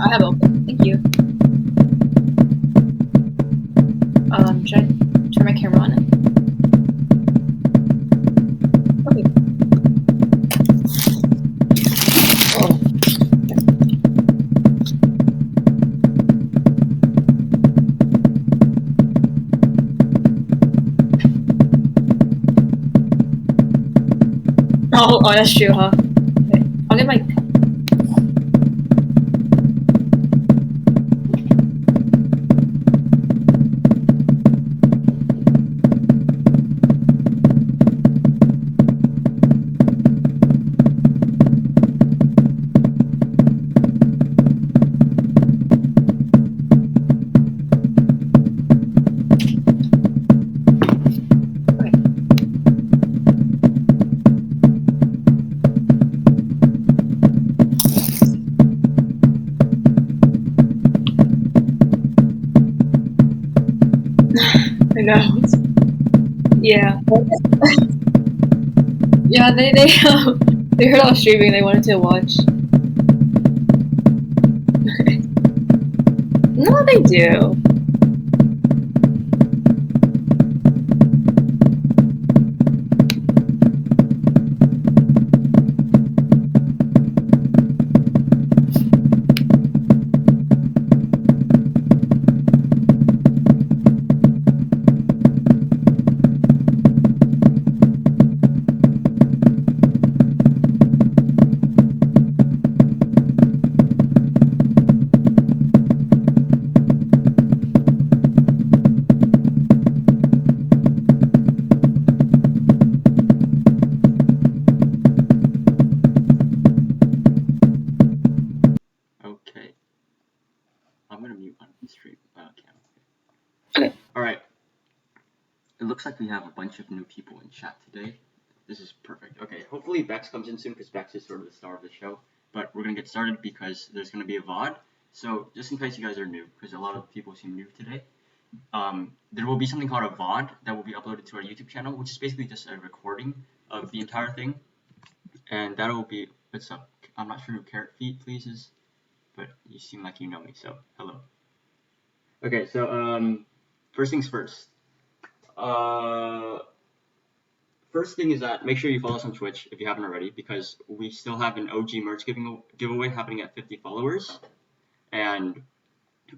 I have open. Thank you. Should I turn my camera on? Okay. Oh. Oh, that's true, huh? Okay. I'll get my. I know. Yeah. Yeah, they heard I was streaming. They wanted to watch. No, they do. Okay. I'm gonna mute on the stream. Okay. Alright. It looks like we have a bunch of new people in chat today. This is perfect. Okay, hopefully Bex comes in soon because Bex is sort of the star of the show. But we're gonna get started because there's gonna be a VOD. So just in case you guys are new, because a lot of people seem new today, there will be something called a VOD that will be uploaded to our YouTube channel, which is basically just a recording of the entire thing. And that will be, what's up? I'm not sure who Carrot Feet please is, but you seem like you know me, so hello. Okay, so first things first. First thing is that make sure you follow us on Twitch if you haven't already, because we still have an OG merch giveaway happening at 50 followers. And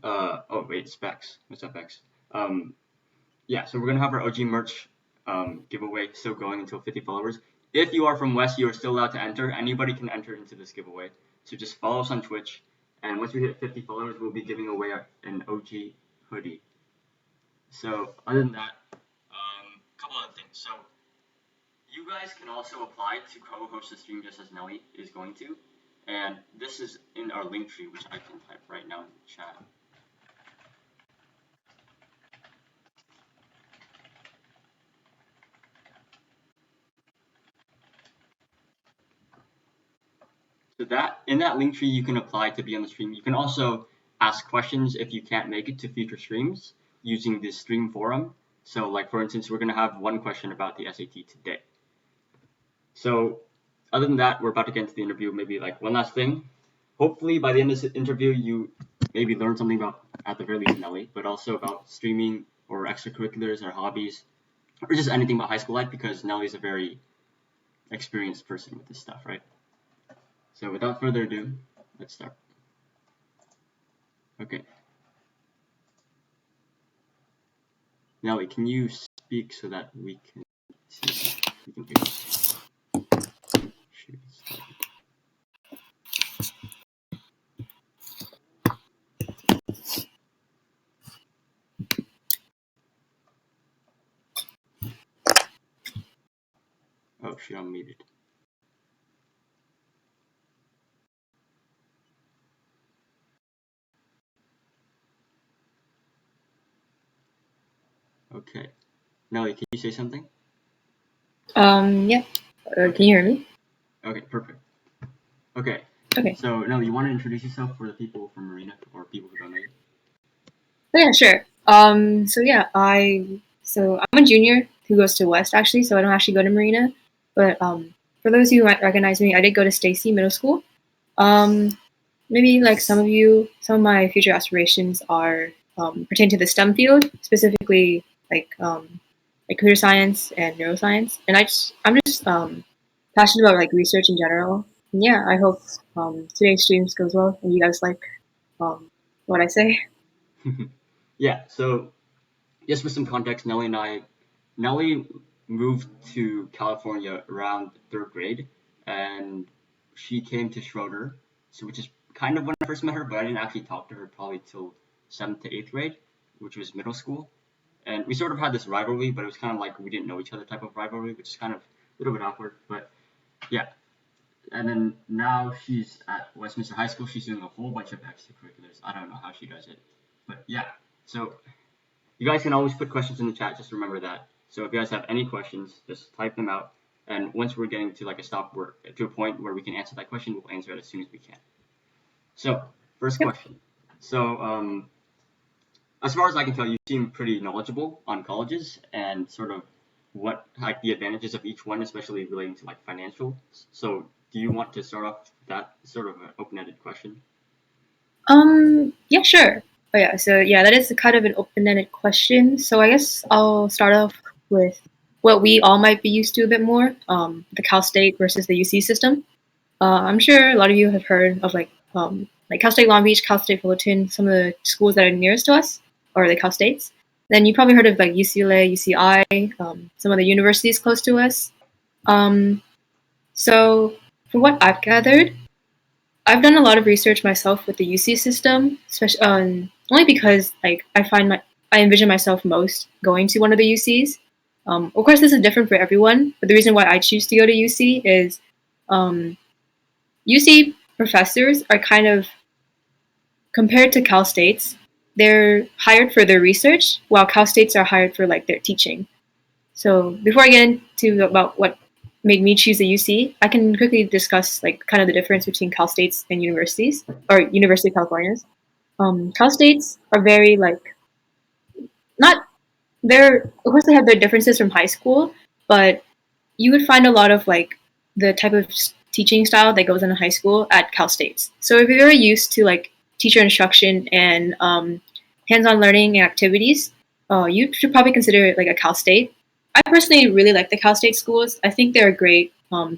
oh wait, Specs. What's up, Bex? Yeah, so we're gonna have our OG merch giveaway still going until 50 followers. If you are from West, you are still allowed to enter. Anybody can enter into this giveaway. So just follow us on Twitch, and once we hit 50 followers, we'll be giving away an OG hoodie. So other than that, couple other things. So you guys can also apply to co-host the stream just as Nellie is going to, and this is in our link tree, which I can type right now in the chat. So that in that link tree, you can apply to be on the stream. You can also ask questions if you can't make it to future streams using the stream forum. So like, for instance, we're going to have one question about the SAT today. So other than that, we're about to get into the interview. Maybe like one last thing. Hopefully by the end of this interview, you maybe learn something about, at the very least, Nellie, but also about streaming or extracurriculars or hobbies, or just anything about high school life, because Nellie's a very experienced person with this stuff, right? So without further ado, let's start. Okay. Nellie, can you speak so that we can see? We can hear you. Oh, she unmuted. Okay. Nellie, can you say something? Yeah. Can you hear me? Okay, perfect. Okay. Okay. So, Nellie, you want to introduce yourself for the people from Marina or people who don't know you? Yeah, sure. So yeah, I'm a junior who goes to West actually, so I don't actually go to Marina. But for those who might recognize me, I did go to Stacy Middle School. maybe like some of my future aspirations are pertain to the STEM field, specifically like computer science and neuroscience. And I'm just passionate about like research in general. And yeah, I hope today's streams goes well and you guys like um, what I say. Yeah. So just for some context, Nellie moved to California around third grade, and she came to Schroeder, so which is kind of when I first met her, but I didn't actually talk to her probably till seventh to eighth grade, which was middle school. And we sort of had this rivalry, but it was kind of like we didn't know each other type of rivalry, which is kind of a little bit awkward. But yeah, and then now she's at Westminster High School. She's doing a whole bunch of extracurriculars. I don't know how she does it, but yeah. So you guys can always put questions in the chat. Just remember that. So if you guys have any questions, just type them out. And once we're getting to like a to a point where we can answer that question, we'll answer it as soon as we can. So first Yep. question. So as far as I can tell, you seem pretty knowledgeable on colleges and sort of what like the advantages of each one, especially relating to like financial. So do you want to start off that sort of an open-ended question? Yeah, sure. Oh yeah, so yeah, that is kind of an open-ended question. So I guess I'll start off with what we all might be used to a bit more, the Cal State versus the UC system. I'm sure a lot of you have heard of like Cal State Long Beach, Cal State Fullerton, some of the schools that are nearest to us, or the Cal States. Then you probably heard of like UCLA, UCI, some of the universities close to us. Um, so from what I've gathered, I've done a lot of research myself with the UC system, especially only because like I envision myself most going to one of the UCs. Of course, this is different for everyone, but the reason why I choose to go to UC is um, UC professors are kind of compared to Cal States. They're hired for their research, while Cal States are hired for like their teaching. So before I get into about what made me choose the UC, I can quickly discuss like kind of the difference between Cal States and universities or University of California's. Cal States are very like not they're of course they have their differences from high school, but you would find a lot of like the type of teaching style that goes in high school at Cal States. So if you're used to like teacher instruction and hands-on learning and activities, you should probably consider it like a Cal State. I personally really like the Cal State schools. I think they're a great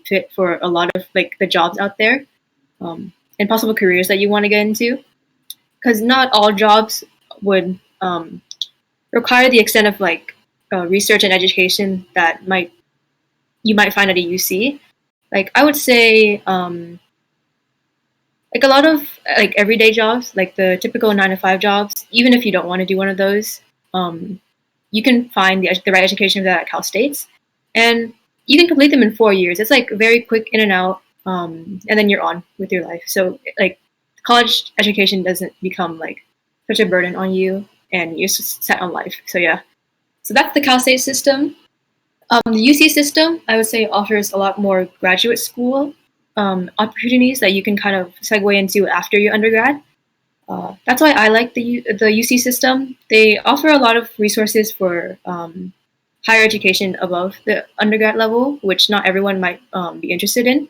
fit for a lot of like the jobs out there and possible careers that you want to get into. Because not all jobs would require the extent of like research and education that might you might find at a UC. Like I would say, like a lot of like everyday jobs, like the typical 9 to 5 jobs, even if you don't want to do one of those, um, you can find the right education for that at Cal States, and you can complete them in 4 years. It's like very quick in and out, and then you're on with your life. So like college education doesn't become like such a burden on you, and you're set on life. So yeah, so that's the Cal State system. The UC system, I would say, offers a lot more graduate school opportunities that you can kind of segue into after your undergrad. That's why I like the UC system. They offer a lot of resources for higher education above the undergrad level, which not everyone might be interested in.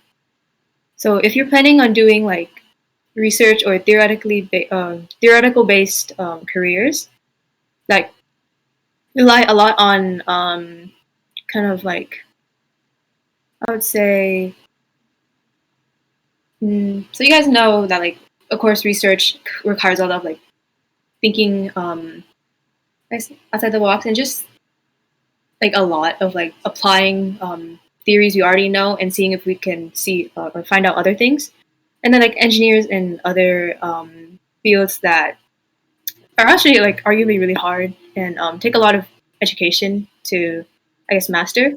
So if you're planning on doing like research or theoretical based careers, like rely a lot on kind of like I would say. So you guys know that like of course research requires a lot of like thinking outside the box and just like a lot of like applying theories we already know and seeing if we can see or find out other things. And then like engineers and other fields that are actually like arguably really hard and take a lot of education to I guess master.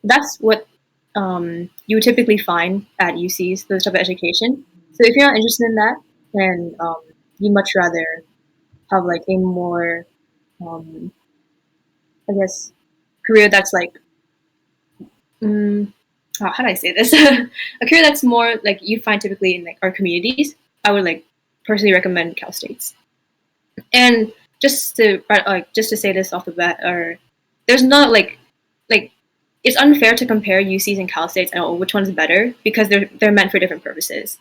That's what you would typically find at UCs, those type of education. So if you're not interested in that, then you much rather have like a more, um, I guess, career that's like, mm, how do I say this? A career that's more like you find typically in like our communities. I would like personally recommend Cal State's. And just to say this off the bat, or there's not like it's unfair to compare UCs and Cal States and which one's better because they're meant for different purposes.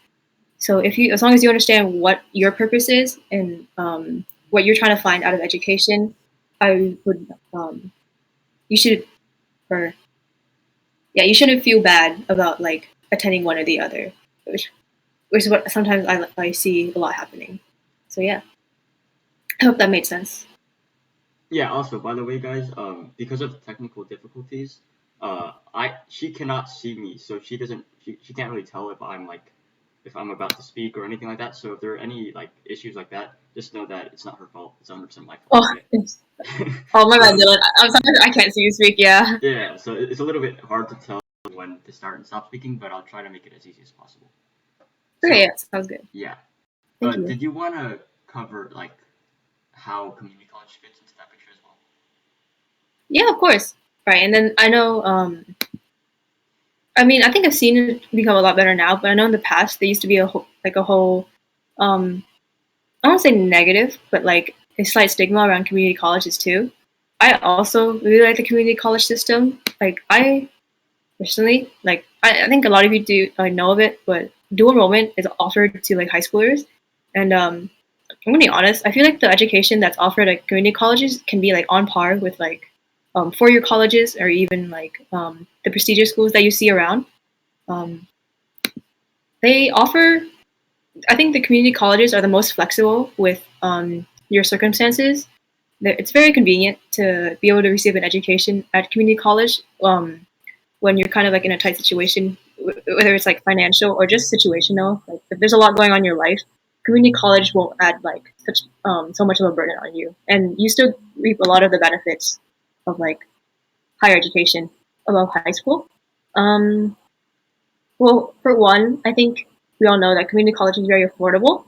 So as long as you understand what your purpose is and what you're trying to find out of education, I would you should or yeah, you shouldn't feel bad about like attending one or the other, which is what sometimes I see a lot happening. So yeah, I hope that made sense. Yeah. Also, by the way, guys, because of technical difficulties, she cannot see me, so she can't really tell if I'm about to speak or anything like that. So if there are any like issues like that, just know that it's not her fault. It's 100% my fault. Oh, Okay. oh my bad, So Dillon. I'm sorry I can't see you speak. Yeah. yeah, so it's a little bit hard to tell when to start and stop speaking, but I'll try to make it as easy as possible. Okay, So yeah, sounds good. yeah, Thank you. did you want to cover like how community college fits into that picture as well? Yeah, of course. Right, and then I know. I mean, I think I've seen it become a lot better now, but I know in the past there used to be a whole um, I won't say negative, but like a slight stigma around community colleges too. I also really like the community college system. Like I personally, like I think a lot of you do know of it, but dual enrollment is offered to like high schoolers, and I'm gonna be honest. I feel like the education that's offered at community colleges can be like on par with like four-year colleges or even like the prestigious schools that you see around. Um, they offer I think the community colleges are the most flexible with your circumstances. It's very convenient to be able to receive an education at community college when you're kind of like in a tight situation, whether it's like financial or just situational. Like if there's a lot going on in your life, community college won't add like so much of a burden on you, and you still reap a lot of the benefits of like higher education above high school. Um, well, for one, I think we all know that community college is very affordable.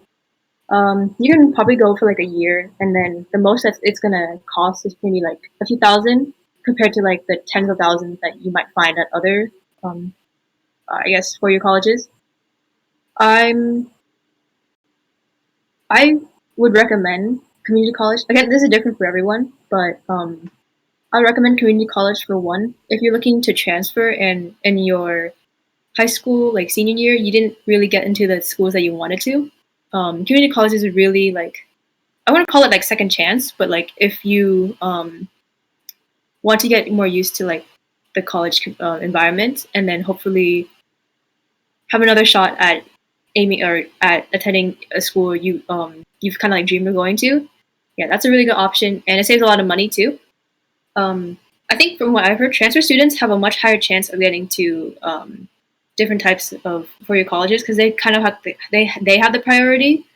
You can probably go for like a year, and then the most that it's gonna cost is maybe like a few thousand compared to like the tens of thousands that you might find at other, um, I guess, four-year colleges. I'm I would recommend community college. Again, this is different for everyone, but I recommend community college for one if you're looking to transfer and in your high school like senior year you didn't really get into the schools that you wanted to. Community college is really like I wouldn't call it like second chance, but like if you want to get more used to like the college environment, and then hopefully have another shot at aiming or at attending a school you've kind of like dreamed of going to. Yeah, that's a really good option, and it saves a lot of money too. Um, I think from what I've heard, transfer students have a much higher chance of getting to different types of four-year colleges because they kind of they have the priority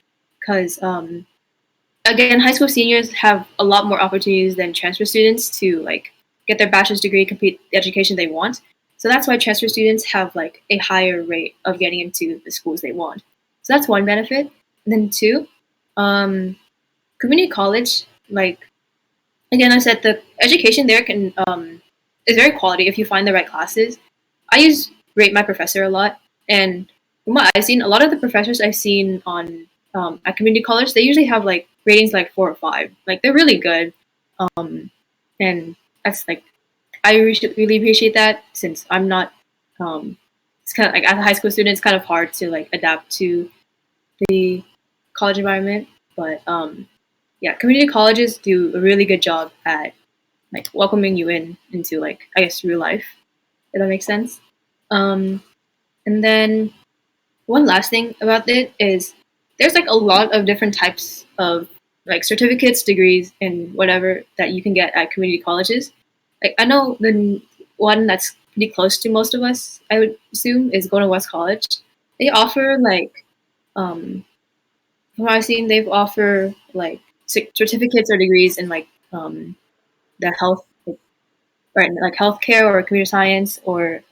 because again, high school seniors have a lot more opportunities than transfer students to like get their bachelor's degree, complete the education they want. So that's why transfer students have like a higher rate of getting into the schools they want. So that's one benefit. And then two, um, community college, like again, I said the education there can is very quality if you find the right classes. I use rate my professor a lot, and from what I've seen, a lot of the professors I've seen on at community college, they usually have like ratings like 4 or 5. Like they're really good, and that's like really appreciate that since I'm not. It's kind of like as a high school student, it's kind of hard to like adapt to the college environment, but yeah, community colleges do a really good job at like welcoming you into like I guess real life, if that makes sense. Um, and then one last thing about it is there's like a lot of different types of like certificates, degrees, and whatever that you can get at community colleges. Like I know the one that's pretty close to most of us, I would assume, is going to West College. They offer like from what I've seen, they've offer like certificates or degrees in like the health right, like healthcare or computer science, or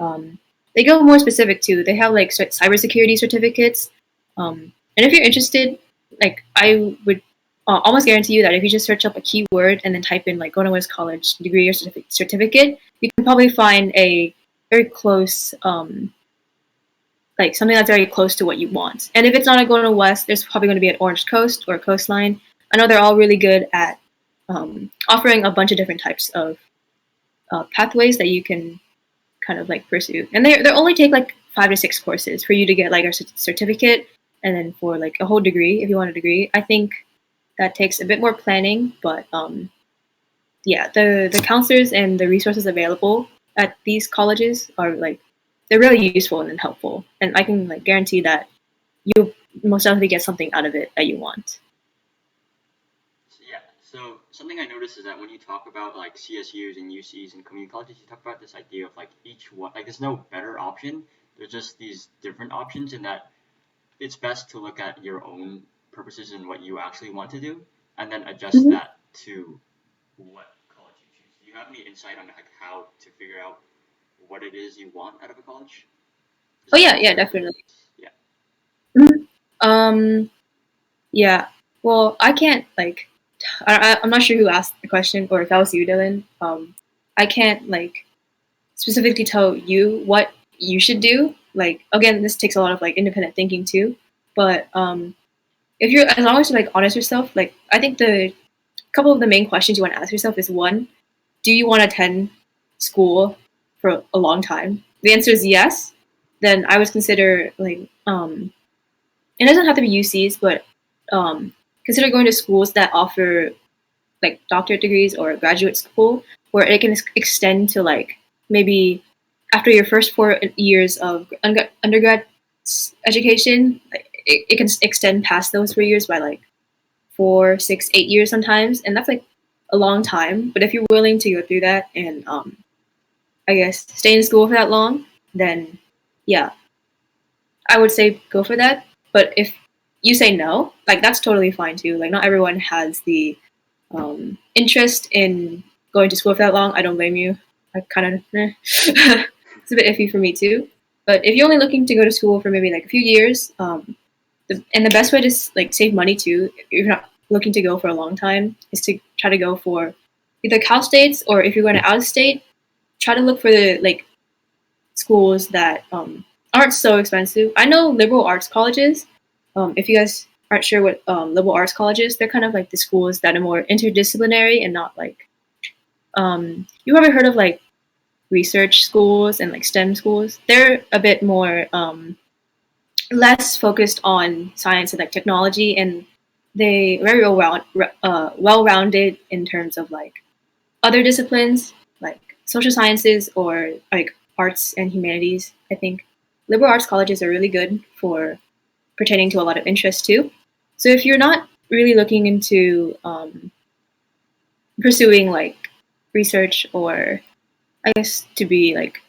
they go more specific too. They have like cybersecurity certificates, and if you're interested, like I would almost guarantee you that if you just search up a keyword and then type in like going to West College degree or certificate, you can probably find a very close, like something that's very close to what you want. And if it's not a going to West, there's probably going to be an Orange Coast or Coastline. I know they're all really good at offering a bunch of different types of pathways that you can kind of like pursue, and they only take like 5 to 6 courses for you to get like a certificate. And then for like a whole degree, if you want a degree, I think that takes a bit more planning, but yeah, the counselors and the resources available at these colleges are like they're really useful and helpful, and I can like guarantee that you'll most definitely get something out of it that you want. Yeah. So something I noticed is that when you talk about like CSUs and UCs and community colleges, you talk about this idea of like each one, like there's no better option. There's just these different options, and that it's best to look at your own purposes and what you actually want to do, and then adjust Mm-hmm. that to what college you choose. Do you have any insight on like how to figure out what it is you want out of a college? Is Oh there yeah, any yeah, certain? definitely. Yeah. Mhm. Um, yeah. Well, I can't like I'm not sure who asked the question or if that was you, Dylan. I can't like specifically tell you what you should do. Like again, this takes a lot of like independent thinking too. But if you're as long as you like honest yourself, like I think the couple of the main questions you want to ask yourself is one, do you want to attend school for a long time? The answer is yes. Then I would consider like it doesn't have to be UCs, but consider going to schools that offer like doctorate degrees or graduate school where it can extend to like maybe after your first 4 years of undergrad education, it can extend past those 4 years by like 4, 6, 8 years sometimes, and that's like a long time. But if you're willing to go through that and I guess stay in school for that long, then yeah, I would say go for that. But if you say no, like that's totally fine too. Like not everyone has the interest in going to school for that long. I don't blame you. I kind of it's a bit iffy for me too. But if you're only looking to go to school for maybe like a few years, and the best way to like save money too, if you're not looking to go for a long time, is to try to go for either Cal States or if you're going to out of state, try to look for the like schools that aren't so expensive. I know liberal arts colleges. If you guys aren't sure what liberal arts colleges, they're kind of like the schools that are more interdisciplinary and not like you ever heard of like research schools and like STEM schools? They're a bit more less focused on science and like technology, and they very well rounded in terms of like other disciplines like social sciences or like arts and humanities. I think liberal arts colleges are really good for pertaining to a lot of interests too. So if you're not really looking into pursuing like research or I guess to be like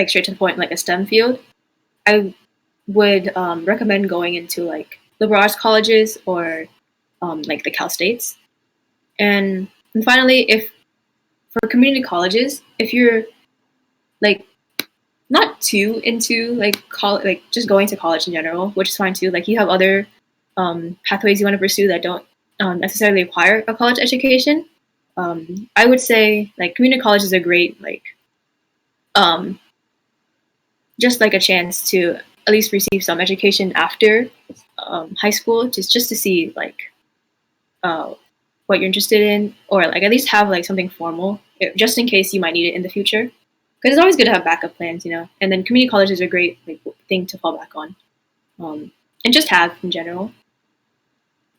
straight to the point like a STEM field, I would recommend going into like liberal arts colleges or like the Cal States. And finally, if for community colleges, if you're like not too into like college, like just going to college in general, which is fine too. Like you have other pathways you want to pursue that don't necessarily require a college education. I would say like community colleges are great, like um, just like a chance to at least receive some education after high school, just to see like uh, what you're interested in, or like at least have like something formal, just in case you might need it in the future. Because it's always good to have backup plans, you know. And then community college is a great like thing to fall back on, and just have in general.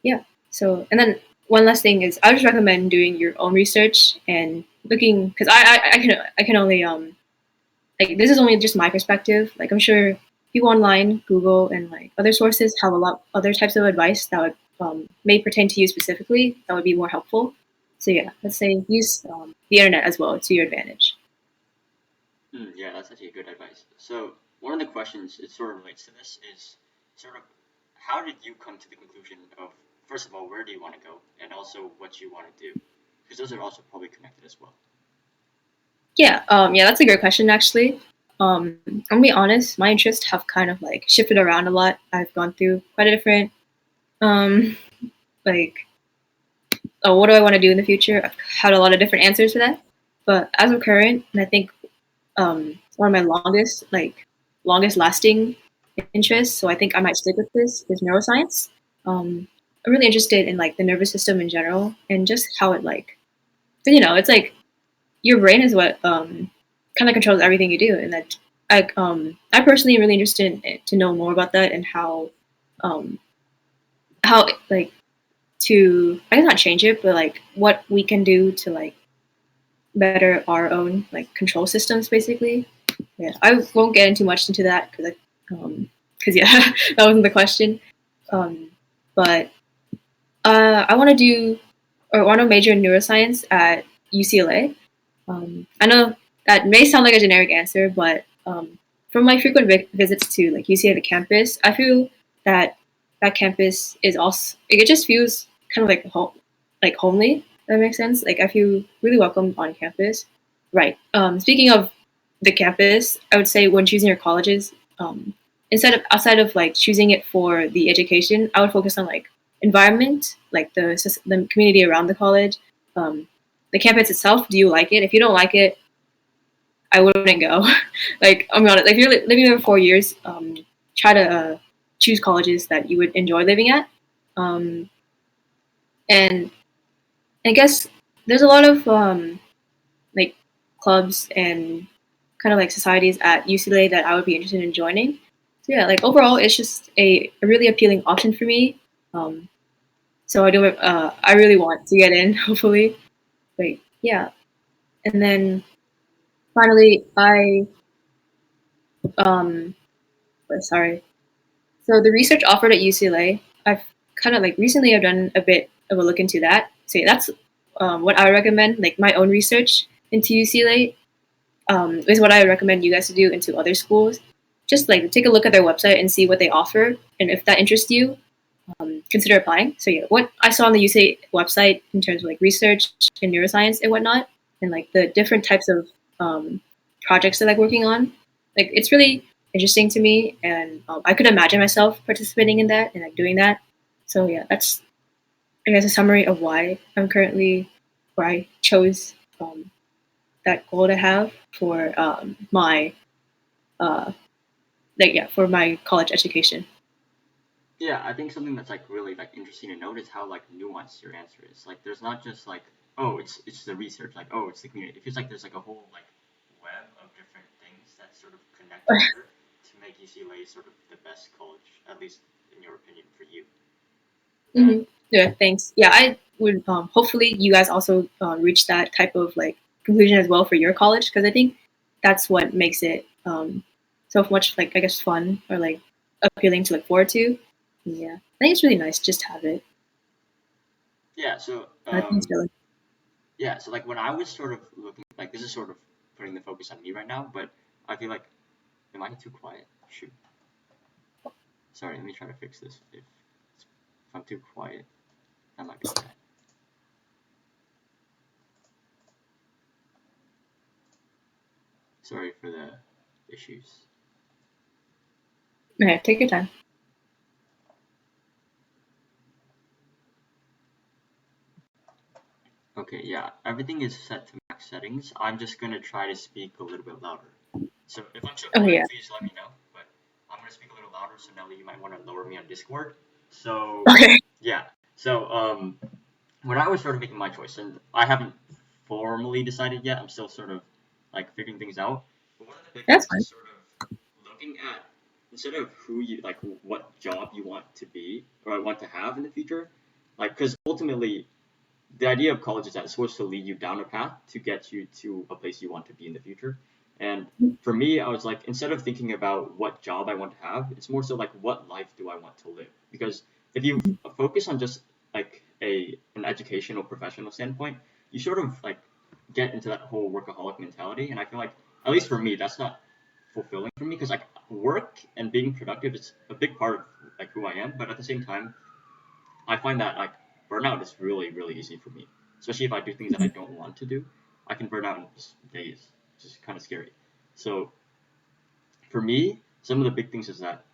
Yeah. So and then one last thing is I would just recommend doing your own research and looking because I can only like this is only just my perspective. Like I'm sure people online, Google, and like other sources have a lot other types of advice that would may pertain to you specifically. That would be more helpful. So yeah, let's say use the internet as well to your advantage. Yeah, that's actually good advice. So one of the questions it sort of relates to this is sort of how did you come to the conclusion of first of all where do you want to go and also what you want to do because those are also probably connected as well. Yeah, yeah, that's a great question actually. I'm gonna be honest, my interests have kind of like shifted around a lot. I've gone through quite a different um, like what do I want to do in the future? I've had a lot of different answers to that. But as of current, and I think one of my longest lasting interests. So I think I might stick with this is neuroscience. I'm really interested in like the nervous system in general and just how it like, you know, it's like your brain is what kind of controls everything you do, and that I personally am really interested to know more about that and um how like to I guess not change it, but like what we can do to like better our own like control systems, basically. Yeah, I won't get into much into that because yeah, that wasn't the question. Um, but I want to do or want to major in neuroscience at UCLA. I know that may sound like a generic answer, but from my frequent visits to like UCLA the campus, I feel that that campus is also it just feels kind of like home, like homely. If that makes sense. Like I feel really welcome on campus. Right. Speaking of the campus, I would say when choosing your colleges, instead of outside of like choosing it for the education, I would focus on like environment, like the community around the college, um, the campus itself. Do you like it? If you don't like it, I wouldn't go. Like I'm honest. Like, if you're living there for 4 years, try to choose colleges that you would enjoy living at. Um, and I guess there's a lot of like clubs and kind of like societies at UCLA that I would be interested in joining. So yeah, like overall, it's just a really appealing option for me. Um, so I really want to get in, hopefully. But yeah, and then finally, um, sorry. So the research offered at UCLA, I've kind of like recently I've done a bit of a look into that. So yeah, that's what I recommend. Like my own research into UCLA is what I recommend you guys to do into other schools. Just like take a look at their website and see what they offer, and if that interests you, consider applying. So yeah, what I saw on the UCLA website in terms of like research and neuroscience and whatnot, and like the different types of um, projects they like working on, like it's really interesting to me, and I could imagine myself participating in that and like doing that. So yeah, that's I guess a summary of why I'm currently where I chose that goal to have for my uh, like yeah for my college education. Yeah, I think something that's like really like interesting to note is how like nuanced your answer is. Like, there's not just like, oh, it's the research, like, oh, it's the community. It feels like there's like a whole like web of different things that sort of connect together to make UCLA sort of the best college, at least in your opinion, for you. And Hmm. Yeah, thanks. Yeah, I would hopefully you guys also reach that type of like conclusion as well for your college because I think that's what makes it so much like I guess fun or like appealing to look forward to. Yeah, I think it's really nice just to have it. yeah, so Thanks, Dylan. yeah, so like when I was sort of looking, like, this is sort of putting the focus on me right now, but I feel like, am I too quiet? Shoot. Sorry, let me try to fix this. If I'm too quiet, that might be bad. Sorry for the issues. Okay, take your time. Okay, yeah, everything is set to max settings. I'm just gonna try to speak a little bit louder. So if I'm too Oh quiet, yeah. please let me know. But I'm gonna speak a little louder, so Nelly, you might want to lower me on Discord. So Okay, yeah, so when I was sort of making my choice, and I haven't formally decided yet, I'm still sort of like figuring things out. But one of the big that's things fine. is sort of looking at, instead of who you like, what job you want to be or I want to have in the future, like, because ultimately the idea of college is that it's supposed to lead you down a path to get you to a place you want to be in the future. And for me, I was like, instead of thinking about what job I want to have, it's more so like, what life do I want to live? Because if you focus on just like an educational professional standpoint, you sort of like get into that whole workaholic mentality. And I feel like, at least for me, that's not fulfilling for me because like work and being productive is a big part of like who I am. But at the same time, I find that like burnout is really really easy for me, especially if I do things that I don't want to do. I can burn out in just days, which is kind of scary. So for me, some of the big things is that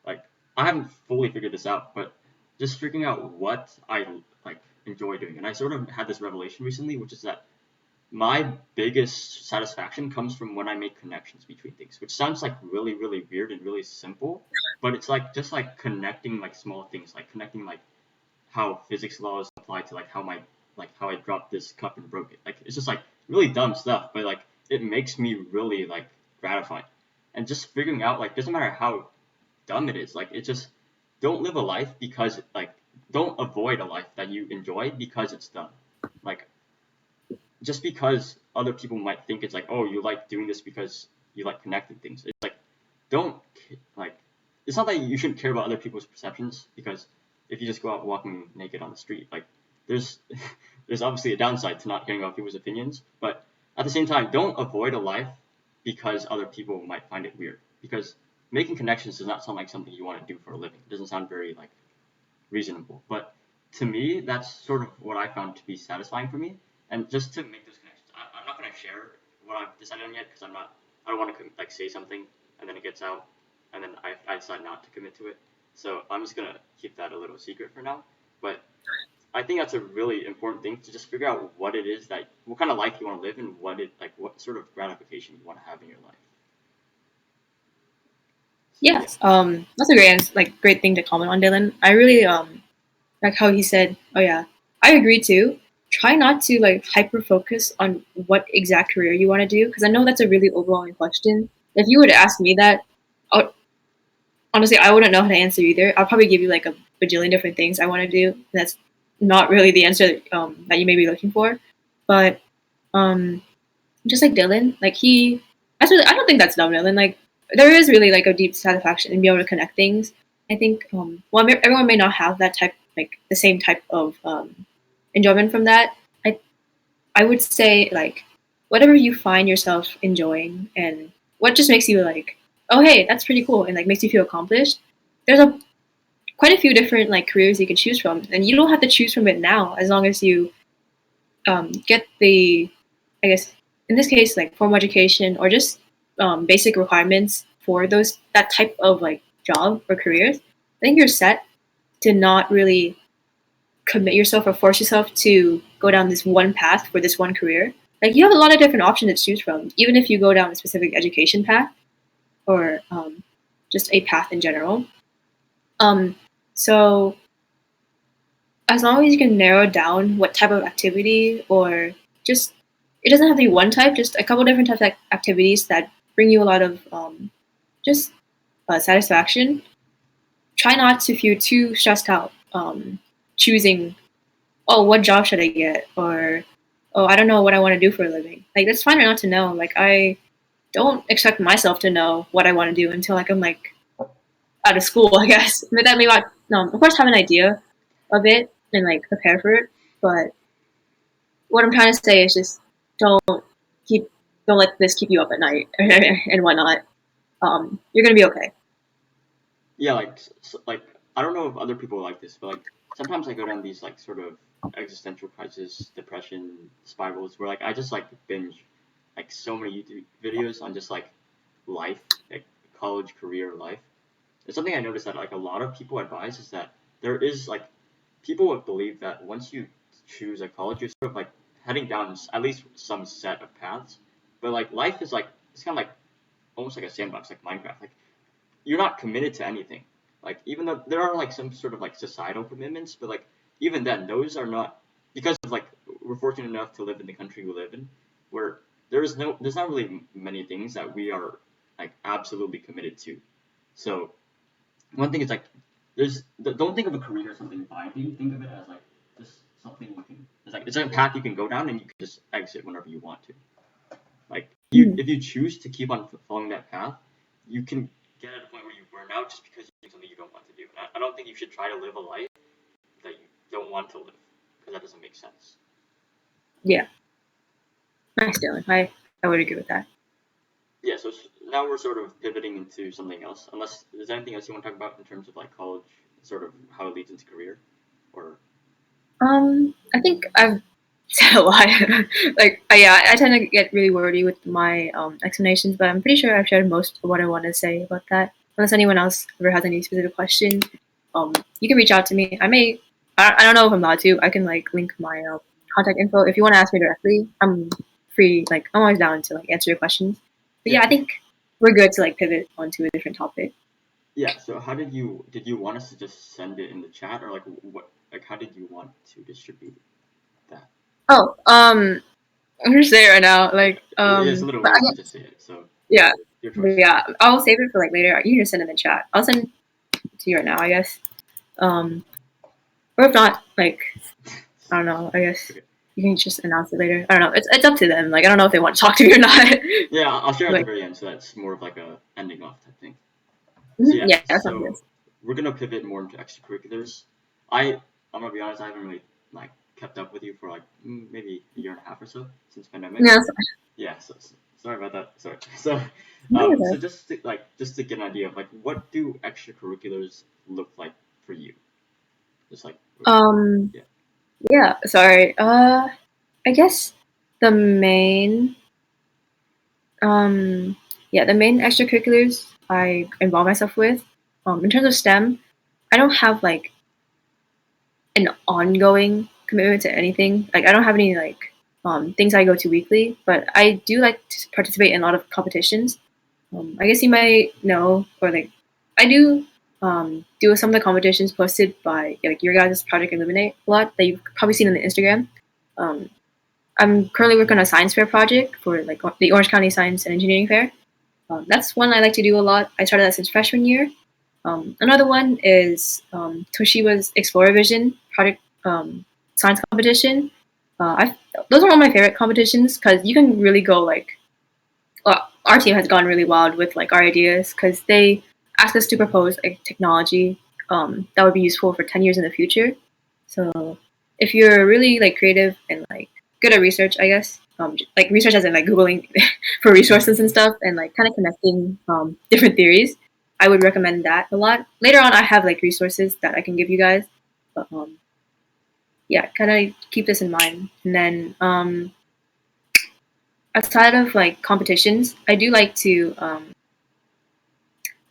like I haven't fully figured this out, but just figuring out what I like enjoy doing. And I sort of had this revelation recently, which is that my biggest satisfaction comes from when I make connections between things, which sounds like really really weird and really simple, but it's like just like connecting like small things, like connecting like how physics laws apply to like how I dropped this cup and broke it. Like, it's just like really dumb stuff, but like it makes me really like gratified. and just figuring out like doesn't matter how dumb it is, like it's just don't live a life because like don't avoid a life that you enjoy because it's dumb. Like just because other people might think it's like, oh, you like doing this because you like connecting things. It's like don't like it's not that you shouldn't care about other people's perceptions, because if you just go out walking naked on the street, like there's there's obviously a downside to not caring about people's opinions, but at the same time, don't avoid a life because other people might find it weird. Because making connections does not sound like something you want to do for a living. It doesn't sound very like reasonable. But to me, that's sort of what I found to be satisfying for me. And just to make those connections, I'm not going to share what I've decided on yet because I don't want to like say something and then it gets out and then I decide not to commit to it. So I'm just going to keep that a little secret for now. But I think that's a really important thing to just figure out what it is that, what kind of life you want to live and what sort of gratification you want to have in your life. So yeah. Yes. That's a great thing to comment on, Dylan. I really like how he said, "Oh yeah, I agree too." Try not to like hyper focus on what exact career you want to do, because I know that's a really overwhelming question. If you were to ask me that, I honestly, I wouldn't know how to answer either. I'll probably give you like a bajillion different things I want to do. That's not really the answer that you may be looking for. But um, just like Dylan, like I don't think that's dumb, Dylan. Like there is really like a deep satisfaction in being able to connect things. I think, everyone may not have that type, like the same type of enjoyment from that. I I would say like whatever you find yourself enjoying and what just makes you like, oh hey, that's pretty cool, and like makes you feel accomplished. There's a quite a few different like careers you can choose from, and you don't have to choose from it now as long as you get the, I guess in this case, like formal education or just basic requirements for that type of like job or careers. I think you're set to not really commit yourself or force yourself to go down this one path for this one career. Like you have a lot of different options to choose from, even if you go down a specific education path or just a path in general. Um, so as long as you can narrow down what type of activity, or just it doesn't have to be one type, just a couple different types of activities that bring you a lot of just satisfaction. Try not to feel too stressed out choosing, oh, what job should I get, or oh, I don't know what I want to do for a living. Like that's fine or not to know. Like I don't expect myself to know what I want to do until like I'm like out of school, I guess. But that may not, no, of course, have an idea of it and like prepare for it. But what I'm trying to say is just don't keep, don't let this keep you up at night and whatnot. You're gonna be okay. Yeah, like like I don't know if other people like this, but like sometimes I go down these like sort of existential crisis, depression spirals where like I just like binge like so many YouTube videos on just like life, like college career life. And something I noticed that like a lot of people advise is that there is like people would believe that once you choose a college, you're sort of like heading down at least some set of paths. But like life is like it's kind of like almost like a sandbox, like Minecraft. Like you're not committed to anything. Like even though there are like some sort of like societal commitments, but like even then, those are not because of like we're fortunate enough to live in the country we live in, where there's not really many things that we are like absolutely committed to. So one thing is like don't think of a career as something binding. Think of it as like just something you can. It's like a path you can go down and you can just exit whenever you want to. Like you, Mm. if you choose to keep on following that path, you can get at a point where you burn out just because you're doing something you don't want to do. And I don't think you should try to live a life that you don't want to live because that doesn't make sense. Yeah, nice, Dylan. I would agree with that. Yeah. So now we're sort of pivoting into something else. Unless there's anything else you want to talk about in terms of like college, sort of how it leads into career, or I think I've said a lot. Like, yeah, I tend to get really wordy with my explanations, but I'm pretty sure I've shared most of what I want to say about that. Unless anyone else ever has any specific questions, you can reach out to me. I don't know if I'm allowed to. I can like link my contact info if you want to ask me directly. I'm free. Like, I'm always down to like answer your questions. But yeah. yeah, I think we're good to like pivot onto a different topic. Yeah. So how did you want us to just send it in the chat or like what like how did you want to distribute that? Oh, I'm just saying right now, like, It's a little but I weird to guess, just say it. So yeah. your But choice. yeah, I'll save it for like later. You can just send it in the chat. I'll send it to you right now, I guess. Or if not, like I don't know. I guess Okay. you can just announce it later. I don't know. It's up to them. Like I don't know if they want to talk to me or not. Yeah, I'll share at the Like very end, so that's more of like a ending off type thing. So yeah, yeah, that sounds good. so we're gonna pivot more into extracurriculars. I'm gonna be honest, I haven't really like kept up with you for like maybe a year and a half or so since pandemic. Yeah, Yeah, so sorry about that. Sorry. So so okay. just to get an idea of like what do extracurriculars look like for you? Just like Um. yeah. Yeah. Sorry. I guess the main um. Yeah, the main extracurriculars I involve myself with. In terms of STEM, I don't have like an ongoing commitment to anything. Like I don't have any like things I go to weekly, but I do like to participate in a lot of competitions. I guess you might know, or like I do do some of the competitions posted by like your guys' Project Illuminate a lot that you've probably seen on the Instagram. Um, I'm currently working on a science fair project for like the Orange County Science and Engineering Fair. That's one I like to do a lot. I started that since freshman year. Another one is Toshiba's Explorer Vision Project Science Competition. Those are one of my favorite competitions because you can really go like our team has gone really wild with like our ideas because they ask us to propose a technology that would be useful for 10 years in the future. So if you're really like creative and like good at research, I guess like research as in like googling for resources and stuff and like kind of connecting different theories, I would recommend that a lot. Later on, I have like resources that I can give you guys, but yeah, kind of keep this in mind. And then outside of like competitions, I do like to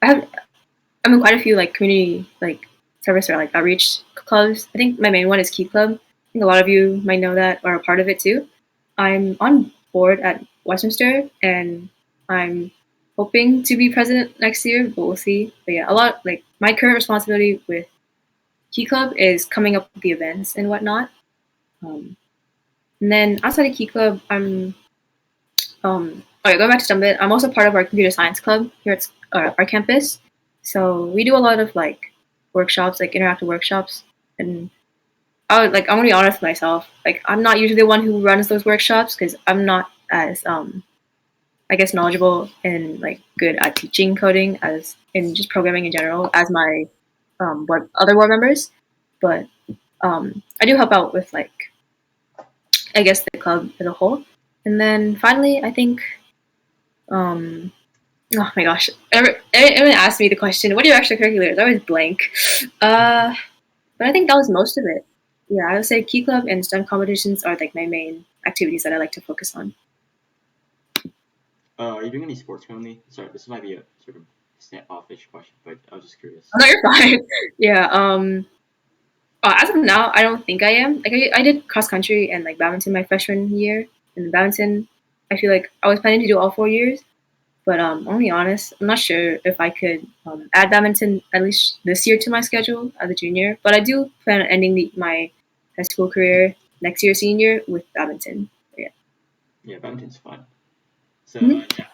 I have I'm in quite a few like community like service or like outreach clubs. I think my main one is Key Club. I think a lot of you might know that or are a part of it too. I'm on board at Westminster and I'm hoping to be president next year, but we'll see. But yeah, a lot like my current responsibility with Key Club is coming up with the events and whatnot. Um, and then outside of Key Club, I'm okay, going back to Summit, I'm also part of our computer science club here at our campus. So we do a lot of like workshops, like interactive workshops, and I'm gonna be honest with myself. Like I'm not usually the one who runs those workshops because I'm not as I guess knowledgeable and like good at teaching coding as in just programming in general as my other board members. But I do help out with like I guess the club as a whole. And then finally, I think um, oh my gosh. Everyone asked me the question, what are your extracurriculars? I always blank. But I think that was most of it. Yeah, I would say Key Club and STEM competitions are like my main activities that I like to focus on. Are you doing any sports currently? Sorry, this might be a sort of off-ish question, but I was just curious. Oh, no, you're fine. Yeah. As of now, I don't think I am. Like I did cross country and like badminton my freshman year, and badminton, I feel like I was planning to do all 4 years. But I'm be honest, I'm not sure if I could add badminton at least this year to my schedule as a junior. But I do plan on ending my high school career next year, senior, with badminton. Yeah. Yeah, badminton's fun. So Mhm. yeah.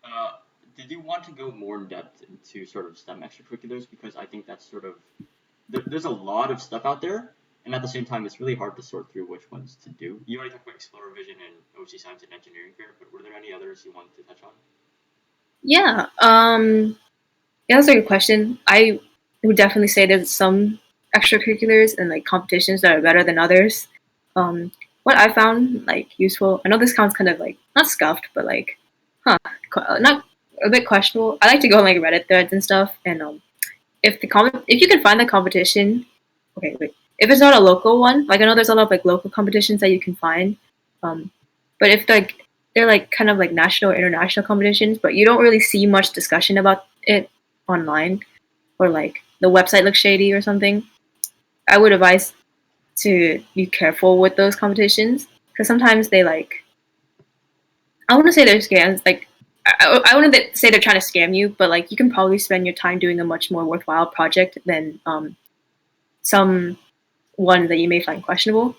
Uh, did you want to go more in depth into sort of STEM extracurriculars? Because I think that's sort of there's a lot of stuff out there, and at the same time, it's really hard to sort through which ones to do. You already talked about Explorer Vision and OC Science and Engineering Fair, but were there any others you wanted to touch on? Yeah. Yeah, that's a good question. I would definitely say there's some extracurriculars and like competitions that are better than others. Um, what I found like useful, I know this sounds kind of like not scuffed, but like, not a bit questionable. I like to go on like Reddit threads and stuff, and if you can find the competition, okay, wait, if it's not a local one, like I know there's a lot of like local competitions that you can find, um, but if like they're like kind of like national or international competitions, but you don't really see much discussion about it online or like the website looks shady or something, I would advise to be careful with those competitions because sometimes they like I want to say they're scams. Like I wouldn't say they're trying to scam you, but like you can probably spend your time doing a much more worthwhile project than some ones that you may find questionable.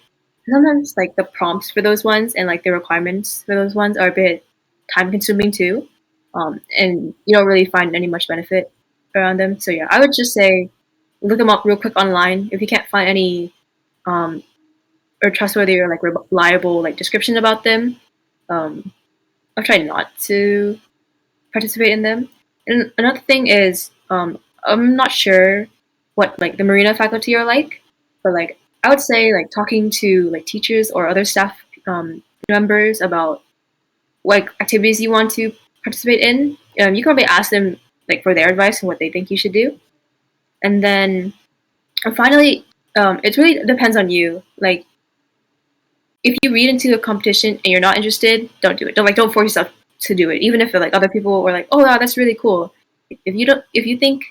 Sometimes like the prompts for those ones and like the requirements for those ones are a bit time consuming too. and you don't really find any much benefit around them. So yeah, I would just say look them up real quick online. If you can't find any um, or trustworthy or like reliable like description about them, um, I'll try not to participate in them. And another thing is, I'm not sure what like the marina faculty are like, but like I would say like talking to like teachers or other staff members about what activities you want to participate in. You can probably ask them like for their advice and what they think you should do. And then and finally, it really depends on you. Like if you read into a competition and you're not interested, don't do it. Don't force yourself to do it, even if like other people were like, "Oh, wow, that's really cool." If you think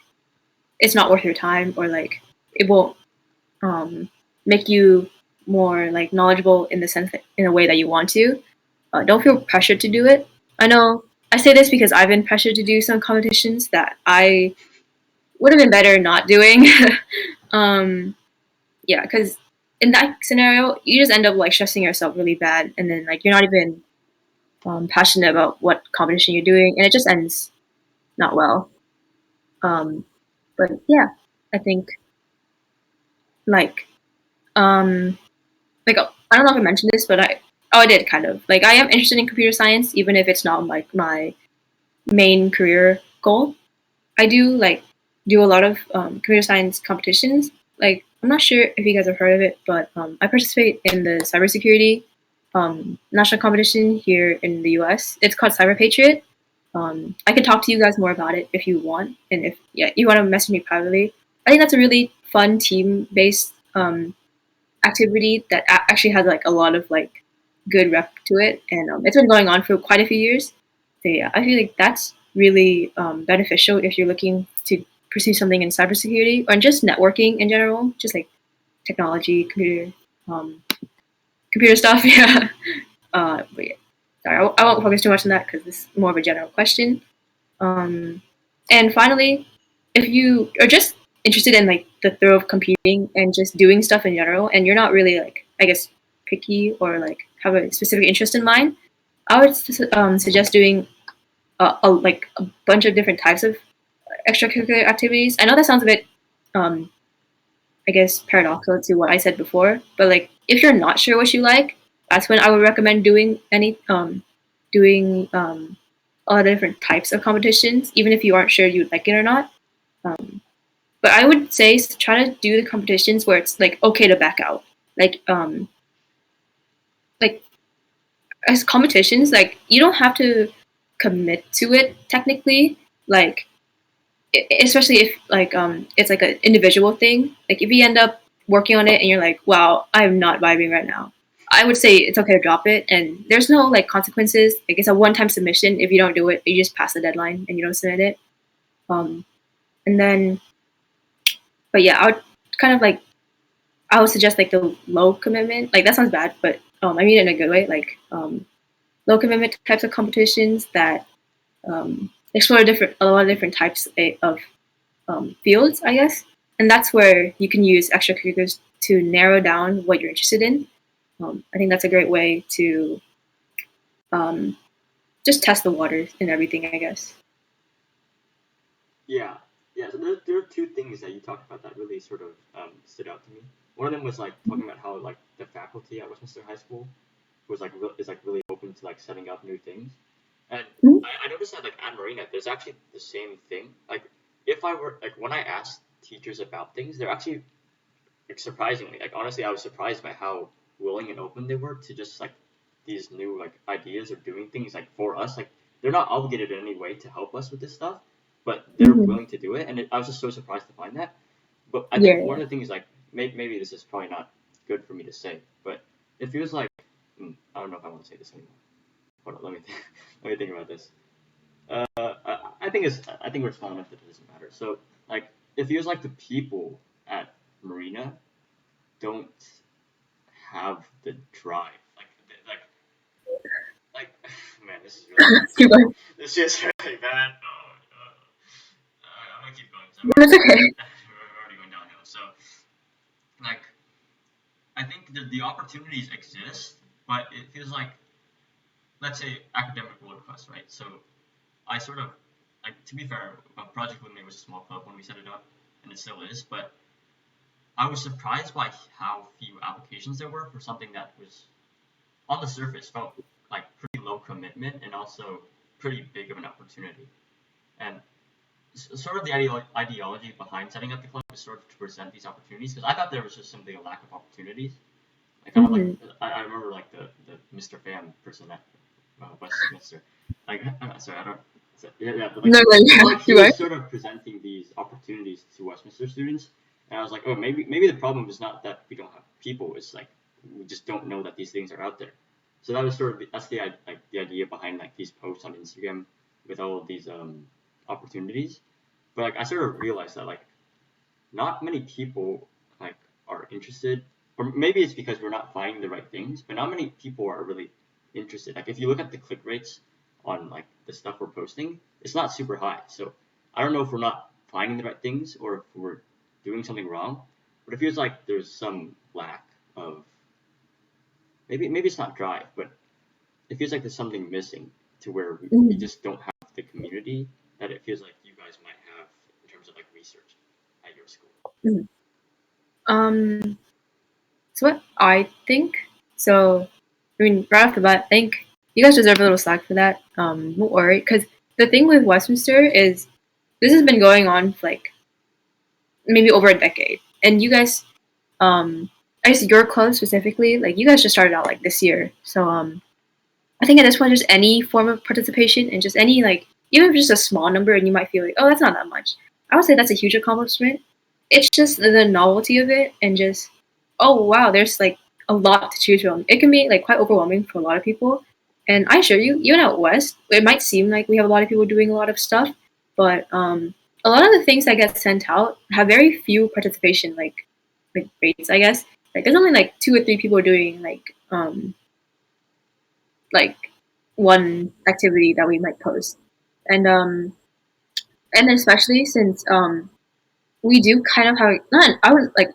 it's not worth your time or like it won't um, make you more like knowledgeable in the sense that, in a way that you want to, don't feel pressured to do it. I know I say this because I've been pressured to do some competitions that I would have been better not doing. um, yeah, because in that scenario, you just end up like stressing yourself really bad, and then like you're not even passionate about what competition you're doing, and it just ends not well. Um, but yeah, I think like um, I don't know if I mentioned this, but I did kind of like I am interested in computer science, even if it's not like my main career goal. I do like do a lot of computer science competitions. Like I'm not sure if you guys have heard of it, but I participate in the cybersecurity national competition here in the U.S. It's called Cyber Patriot. I can talk to you guys more about it if you want, and if yeah you want to message me privately. I think that's a really fun team based activity that actually has like a lot of like good rep to it, and it's been going on for quite a few years. So yeah, I feel like that's really beneficial if you're looking to pursue something in cybersecurity or just networking in general, just like technology, um, computer stuff. Yeah. But yeah, sorry, I won't focus too much on that because this is more of a general question. Um, and finally, if you are just interested in like the thrill of competing and just doing stuff in general, and you're not really like I guess picky or like have a specific interest in mind, I would suggest doing like a bunch of different types of extracurricular activities. I know that sounds a bit, um, I guess, paradoxical to what I said before, but like if you're not sure what you like, that's when I would recommend doing a lot of different types of competitions, even if you aren't sure you would like it or not. Um, but I would say try to do the competitions where it's like okay to back out. Like like as competitions, like you don't have to commit to it technically. Like especially if like it's like an individual thing. Like if you end up working on it and you're like, wow, I'm not vibing right now. I would say it's okay to drop it, and there's no like consequences. Like it's a one-time submission. If you don't do it, you just pass the deadline and you don't submit it. Um, and then, but yeah, I would kind of like I would suggest like the low commitment. Like that sounds bad, but I mean it in a good way. Like low commitment types of competitions that explore a lot of different types of fields, I guess. And that's where you can use extracurriculars to narrow down what you're interested in. I think that's a great way to um, just test the waters and everything, I guess. Yeah, yeah. So there are two things that you talked about that really sort of stood out to me. One of them was like talking about how like the faculty at Westminster High School was like is like really open to like setting up new things. And Mhm. I noticed that like at Marina, there's actually the same thing. Like if I were like when I asked teachers about things, they're actually like surprisingly like honestly, I was surprised by how willing and open they were to just like these new like ideas of doing things like for us. Like they're not obligated in any way to help us with this stuff, but they're Mm-hmm. willing to do it. And I was just so surprised to find that. But I think one Yeah. of the things like maybe this is probably not good for me to say, but it feels like I don't know if I want to say this anymore. Hold on, let me let me think about this. I think we're small enough that it doesn't matter. So like it feels like the people at Marina don't have the drive. Like man, this is really bad. Keep going. This is really bad. Oh, I'm gonna keep going because That's okay. we're already going downhill. So like I think the opportunities exist, but it feels like let's say academic world requests, right? So I sort of like, to be fair, Project Luminate was a small club when we set it up, and it still is. But I was surprised by how few applications there were for something that was on the surface felt like pretty low commitment and also pretty big of an opportunity. And sort of the ideology behind setting up the club is sort of to present these opportunities, because I thought there was just simply a lack of opportunities. I kind of like Mhm. I remember like the Mr. Fan person at Westminster. Like sorry, I don't. Yeah, but like No, like he, yeah, like he you are. was sort of presenting these opportunities to Westminster students, and I was like, oh, maybe the problem is not that we don't have people; it's like we just don't know that these things are out there. So that was sort of that's like the idea behind like these posts on Instagram with all of these opportunities. But like I sort of realized that like not many people like are interested, or maybe it's because we're not finding the right things, but not many people are really interested. Like if you look at the click rates on like the stuff we're posting, it's not super high. So I don't know if we're not finding the right things or if we're doing something wrong, but it feels like there's some lack of, maybe it's not drive, but it feels like there's something missing to where we Mhm. just don't have the community that it feels like you guys might have in terms of like research at your school. Mhm. Um, so what I think, so I mean, right off the bat, I think you guys deserve a little slack for that. Don't worry, because the thing with Westminster is this has been going on for like maybe over a decade, and you guys, I guess your club specifically, like you guys just started out like this year, so I think at this point, just any form of participation and just any like, even if it's just a small number, and you might feel like, oh, that's not that much. I would say that's a huge accomplishment. It's just the novelty of it, and just, oh wow, there's like a lot to choose from. It can be like quite overwhelming for a lot of people. And I assure you, even out west, it might seem like we have a lot of people doing a lot of stuff, but a lot of the things that get sent out have very few participation like rates. I guess like there's only like 2 or 3 people doing like one activity that we might post. And especially since we do kind of have not I would like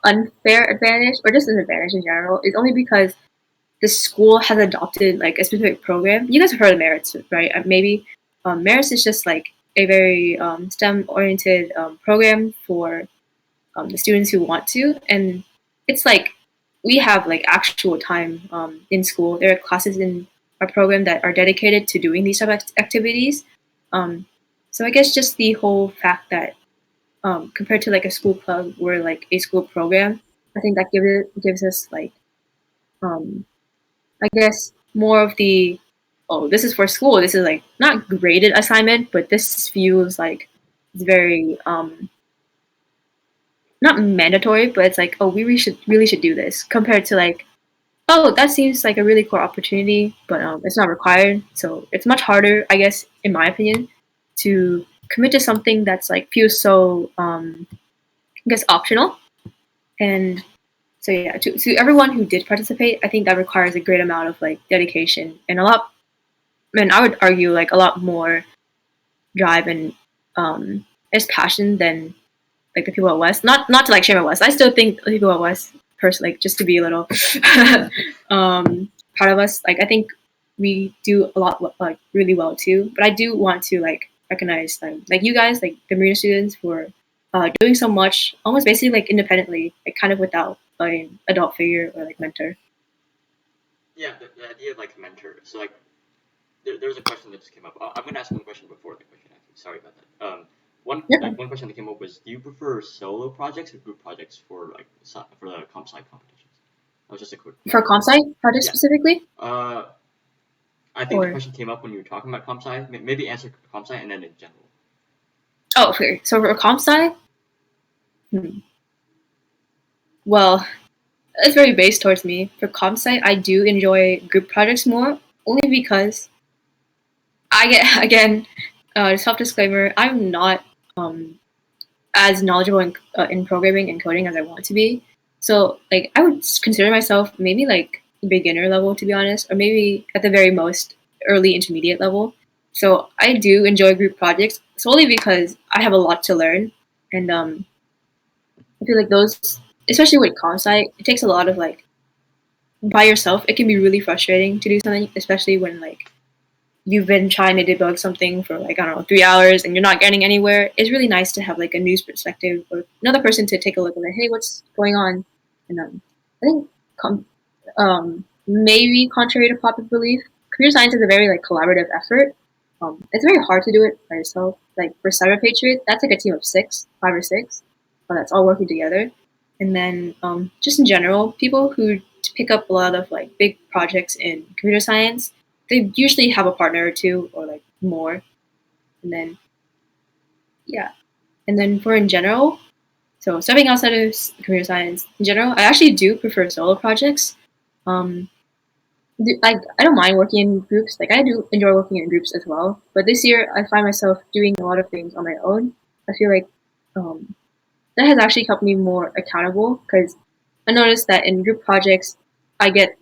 unfair advantage or just an advantage in general is only because the school has adopted like a specific program. You guys have heard of merits, right? Maybe merits is just like a very STEM oriented program for the students who want to, and it's like we have like actual time in school. There are classes in our program that are dedicated to doing these type of activities. Um, so I guess just the whole fact that compared to like a school club or like a school program, I think that gives us like um, I guess more of the, oh, this is for school. This is like not graded assignment, but this feels like it's very not mandatory, but it's like, oh, we really should do this compared to like, oh, that seems like a really cool opportunity, but it's not required. So it's much harder, I guess, in my opinion, to commit to something that's like feels so, I guess, optional. And so yeah, to everyone who did participate, I think that requires a great amount of like dedication and a lot. And I would argue like a lot more drive and just passion than like the people at West. Not to like shame at West. I still think the people at West, personally, like just to be a little proud of us. Like I think we do a lot like really well too. But I do want to like recognize them, like you guys, like the Marina students, who are doing so much, almost basically like independently, like kind of without an adult figure or like mentor. Yeah, the idea of like mentor. So like there's a question that just came up. I'm gonna ask one question before the question. Actually, sorry about that. Yeah. One question that came up was, do you prefer solo projects or group projects for like for the comp sci competitions? That was just a quick For comp sci project yeah. specifically, Uh, I think the or question came up when you were talking about comp sci. Maybe answer comp sci and then in general. oh, okay. So for comp sci, hmm. Well, it's very based towards me. For comp sci, I do enjoy group projects more, only because I get again, self disclaimer, I'm not um, as knowledgeable in programming and coding as I want to be. So like I would consider myself maybe like beginner level, to be honest, or maybe at the very most early intermediate level. So I do enjoy group projects solely because I have a lot to learn, and I feel like those, especially with comp sci, it takes a lot of like by yourself. It can be really frustrating to do something, especially when like you've been trying to debug something for like, I don't know, 3 hours and you're not getting anywhere, it's really nice to have like a news perspective or another person to take a look and like, hey, what's going on? And I think maybe contrary to popular belief, computer science is a very like collaborative effort. It's very hard to do it by yourself. Like for Cyber Patriot, that's like a team of five or six, that's all working together. And then just in general, people who pick up a lot of like big projects in computer science, they usually have a partner or two or like more. And then yeah, and then for in general, so stepping outside of computer science in general, I actually do prefer solo projects. Um, like I don't mind working in groups. Like I do enjoy working in groups as well. But this year, I find myself doing a lot of things on my own. I feel like um, that has actually kept me more accountable because I noticed that in group projects, I get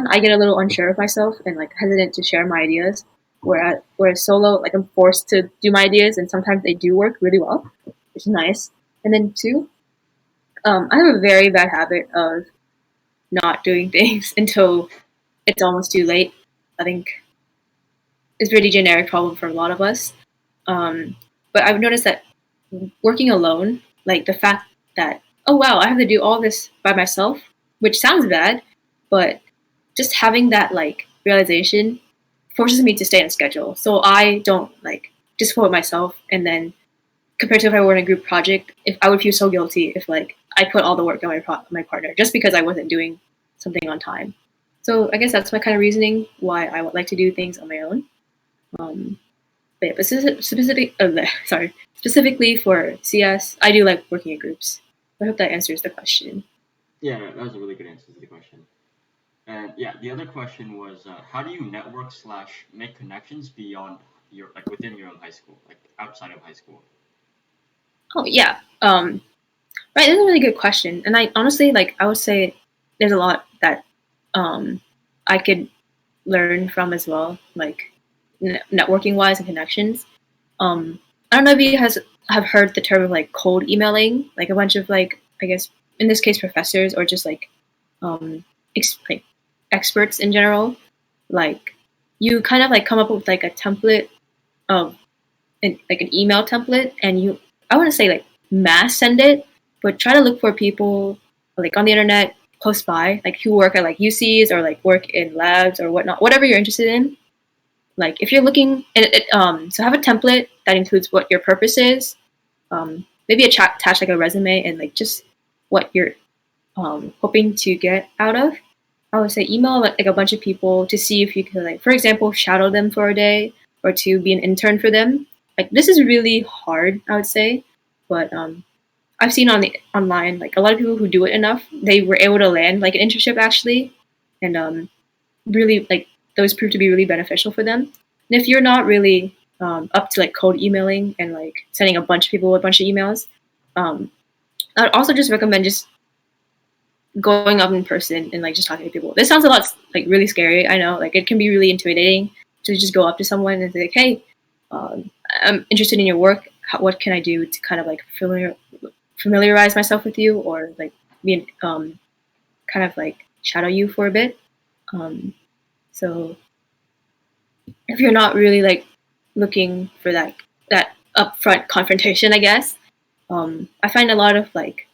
I get a little unsure of myself and like hesitant to share my ideas. Whereas solo, like I'm forced to do my ideas, and sometimes they do work really well, which is nice. And then two, I have a very bad habit of not doing things until it's almost too late. I think it's a pretty generic problem for a lot of us. But I've noticed that working alone, like the fact that, oh wow, I have to do all this by myself, which sounds bad, but just having that like realization forces me to stay on a schedule. So I don't like disappoint myself. And then compared to if I were in a group project, if I would feel so guilty if like I put all the work on my partner just because I wasn't doing something on time. So I guess that's my kind of reasoning why I would like to do things on my own. Um, but specifically for CS, I do like working in groups. I hope that answers the question. Yeah, that was a really good answer to the question. And yeah, the other question was, how do you network slash make connections beyond your like within your own high school, like outside of high school? Oh yeah, right. That's a really good question, and I honestly like. I would say there's a lot that um, I could learn from as well, like networking wise and connections. Um, I don't know if you guys have heard the term of like cold emailing, like a bunch of like I guess in this case professors or just um, like experts in general. Like you kind of like come up with like a template of like an email template, and you I want to say like mass send it, but try to look for people like on the internet close by, like who work at like UCs or like work in labs or whatnot, whatever you're interested in. Like if you're looking so have a template that includes what your purpose is, maybe attach like a resume and like just what you're hoping to get out of. I would say email like a bunch of people to see if you could like, for example, shadow them for a day or to be an intern for them. Like this is really hard, I would say, but I've seen on the online like a lot of people who do it enough, they were able to land like an internship actually, and really like those proved to be really beneficial for them. And if you're not really up to like cold emailing and like sending a bunch of people a bunch of emails, um, I'd also just recommend just going up in person and like just talking to people. This sounds a lot like really scary. I know, like it can be really intimidating to just go up to someone and say, like, "Hey, I'm interested in your work. What can I do to kind of like familiarize myself with you, or like be kind of like shadow you for a bit?" Um, so if you're not really like looking for that upfront confrontation, I guess I find a lot of like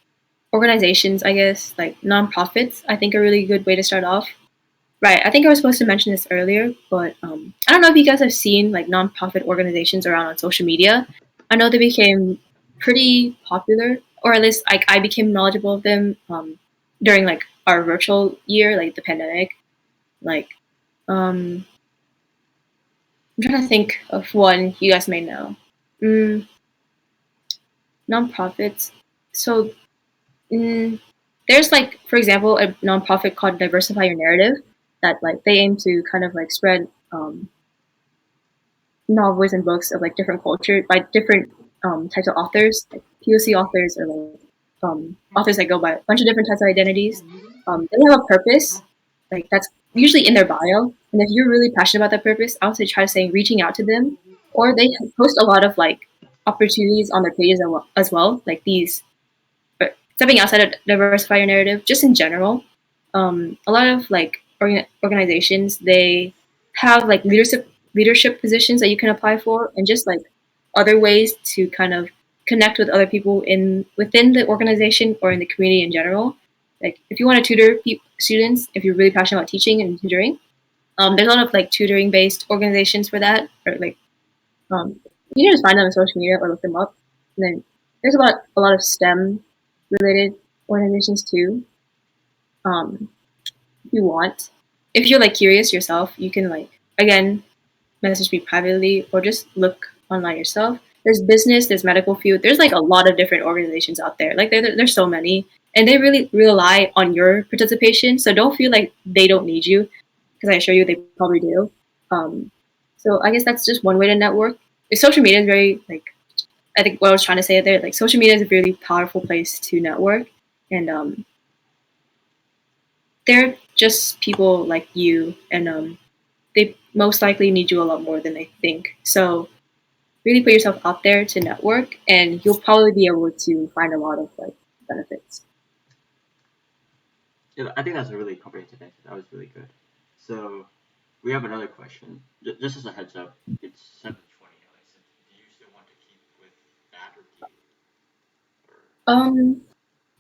organizations, I guess, like nonprofits, I think are a really good way to start off. Right. I think I was supposed to mention this earlier, but I don't know if you guys have seen like nonprofit organizations around on social media. I know they became pretty popular, or at least like I became knowledgeable of them during like our virtual year, like the pandemic. Like, um, I'm trying to think of one you guys may know. Mm, nonprofits. So Mm, there's like, for example, a nonprofit called Diversify Your Narrative that like they aim to kind of like spread novels and books of like different culture by different types of authors, like POC authors or like authors that go by a bunch of different types of identities. They have a purpose, like that's usually in their bio. And if you're really passionate about that purpose, I would say try to say reaching out to them, or they post a lot of like opportunities on their pages as well, like these but stepping outside of diversify your narrative, just in general, a lot of like organizations they have like leadership positions that you can apply for, and just like other ways to kind of connect with other people in within the organization or in the community in general. Like if you want to tutor students, if you're really passionate about teaching and tutoring, there's a lot of like tutoring based organizations for that, or like um, you can just find them on social media or look them up. And then there's a lot of STEM related organizations too. If you want, if you're like curious yourself, you can like again message me privately or just look online yourself. There's business, there's medical field, there's like a lot of different organizations out there. Like there's so many, and they really rely on your participation. So don't feel like they don't need you, because I assure you they probably do. Um, so I guess that's just one way to network. Social media is very like I think what I was trying to say there. Like social media is a really powerful place to network, and they're just people like you, and they most likely need you a lot more than they think. So really put yourself out there to network, and you'll probably be able to find a lot of like benefits. Yeah, I think that's a really comprehensive answer. That was really good. So we have another question. Just as a heads up, it's 7:20. Alexa, do you still want to keep with that, or do you? Or, Um,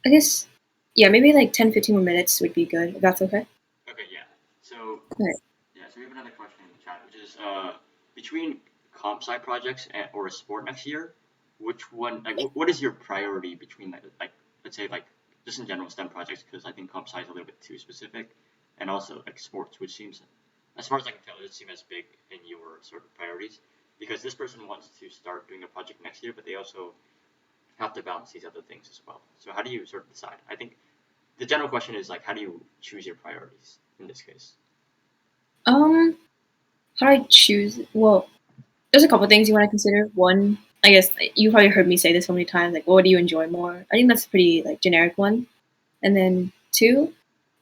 I guess yeah, maybe like 10, 15 more minutes would be good if that's okay. okay, yeah. So Okay. yeah, so we have another question in the chat, which is between comp sci projects or a sport next year, which one? Like, what is your priority between like let's say like just in general STEM projects, because I think comp sci is a little bit too specific, and also like sports, which seems, as far as I can tell, it doesn't seem as big in your sort of priorities, because this person wants to start doing a project next year, but they also have to balance these other things as well. So how do you sort of decide? I think the general question is like, how do you choose your priorities in this case? Um, how do I choose? Well, there's a couple things you want to consider. One, I guess you probably heard me say this so many times. Like, what do you enjoy more? I think that's a pretty like generic one. And then two,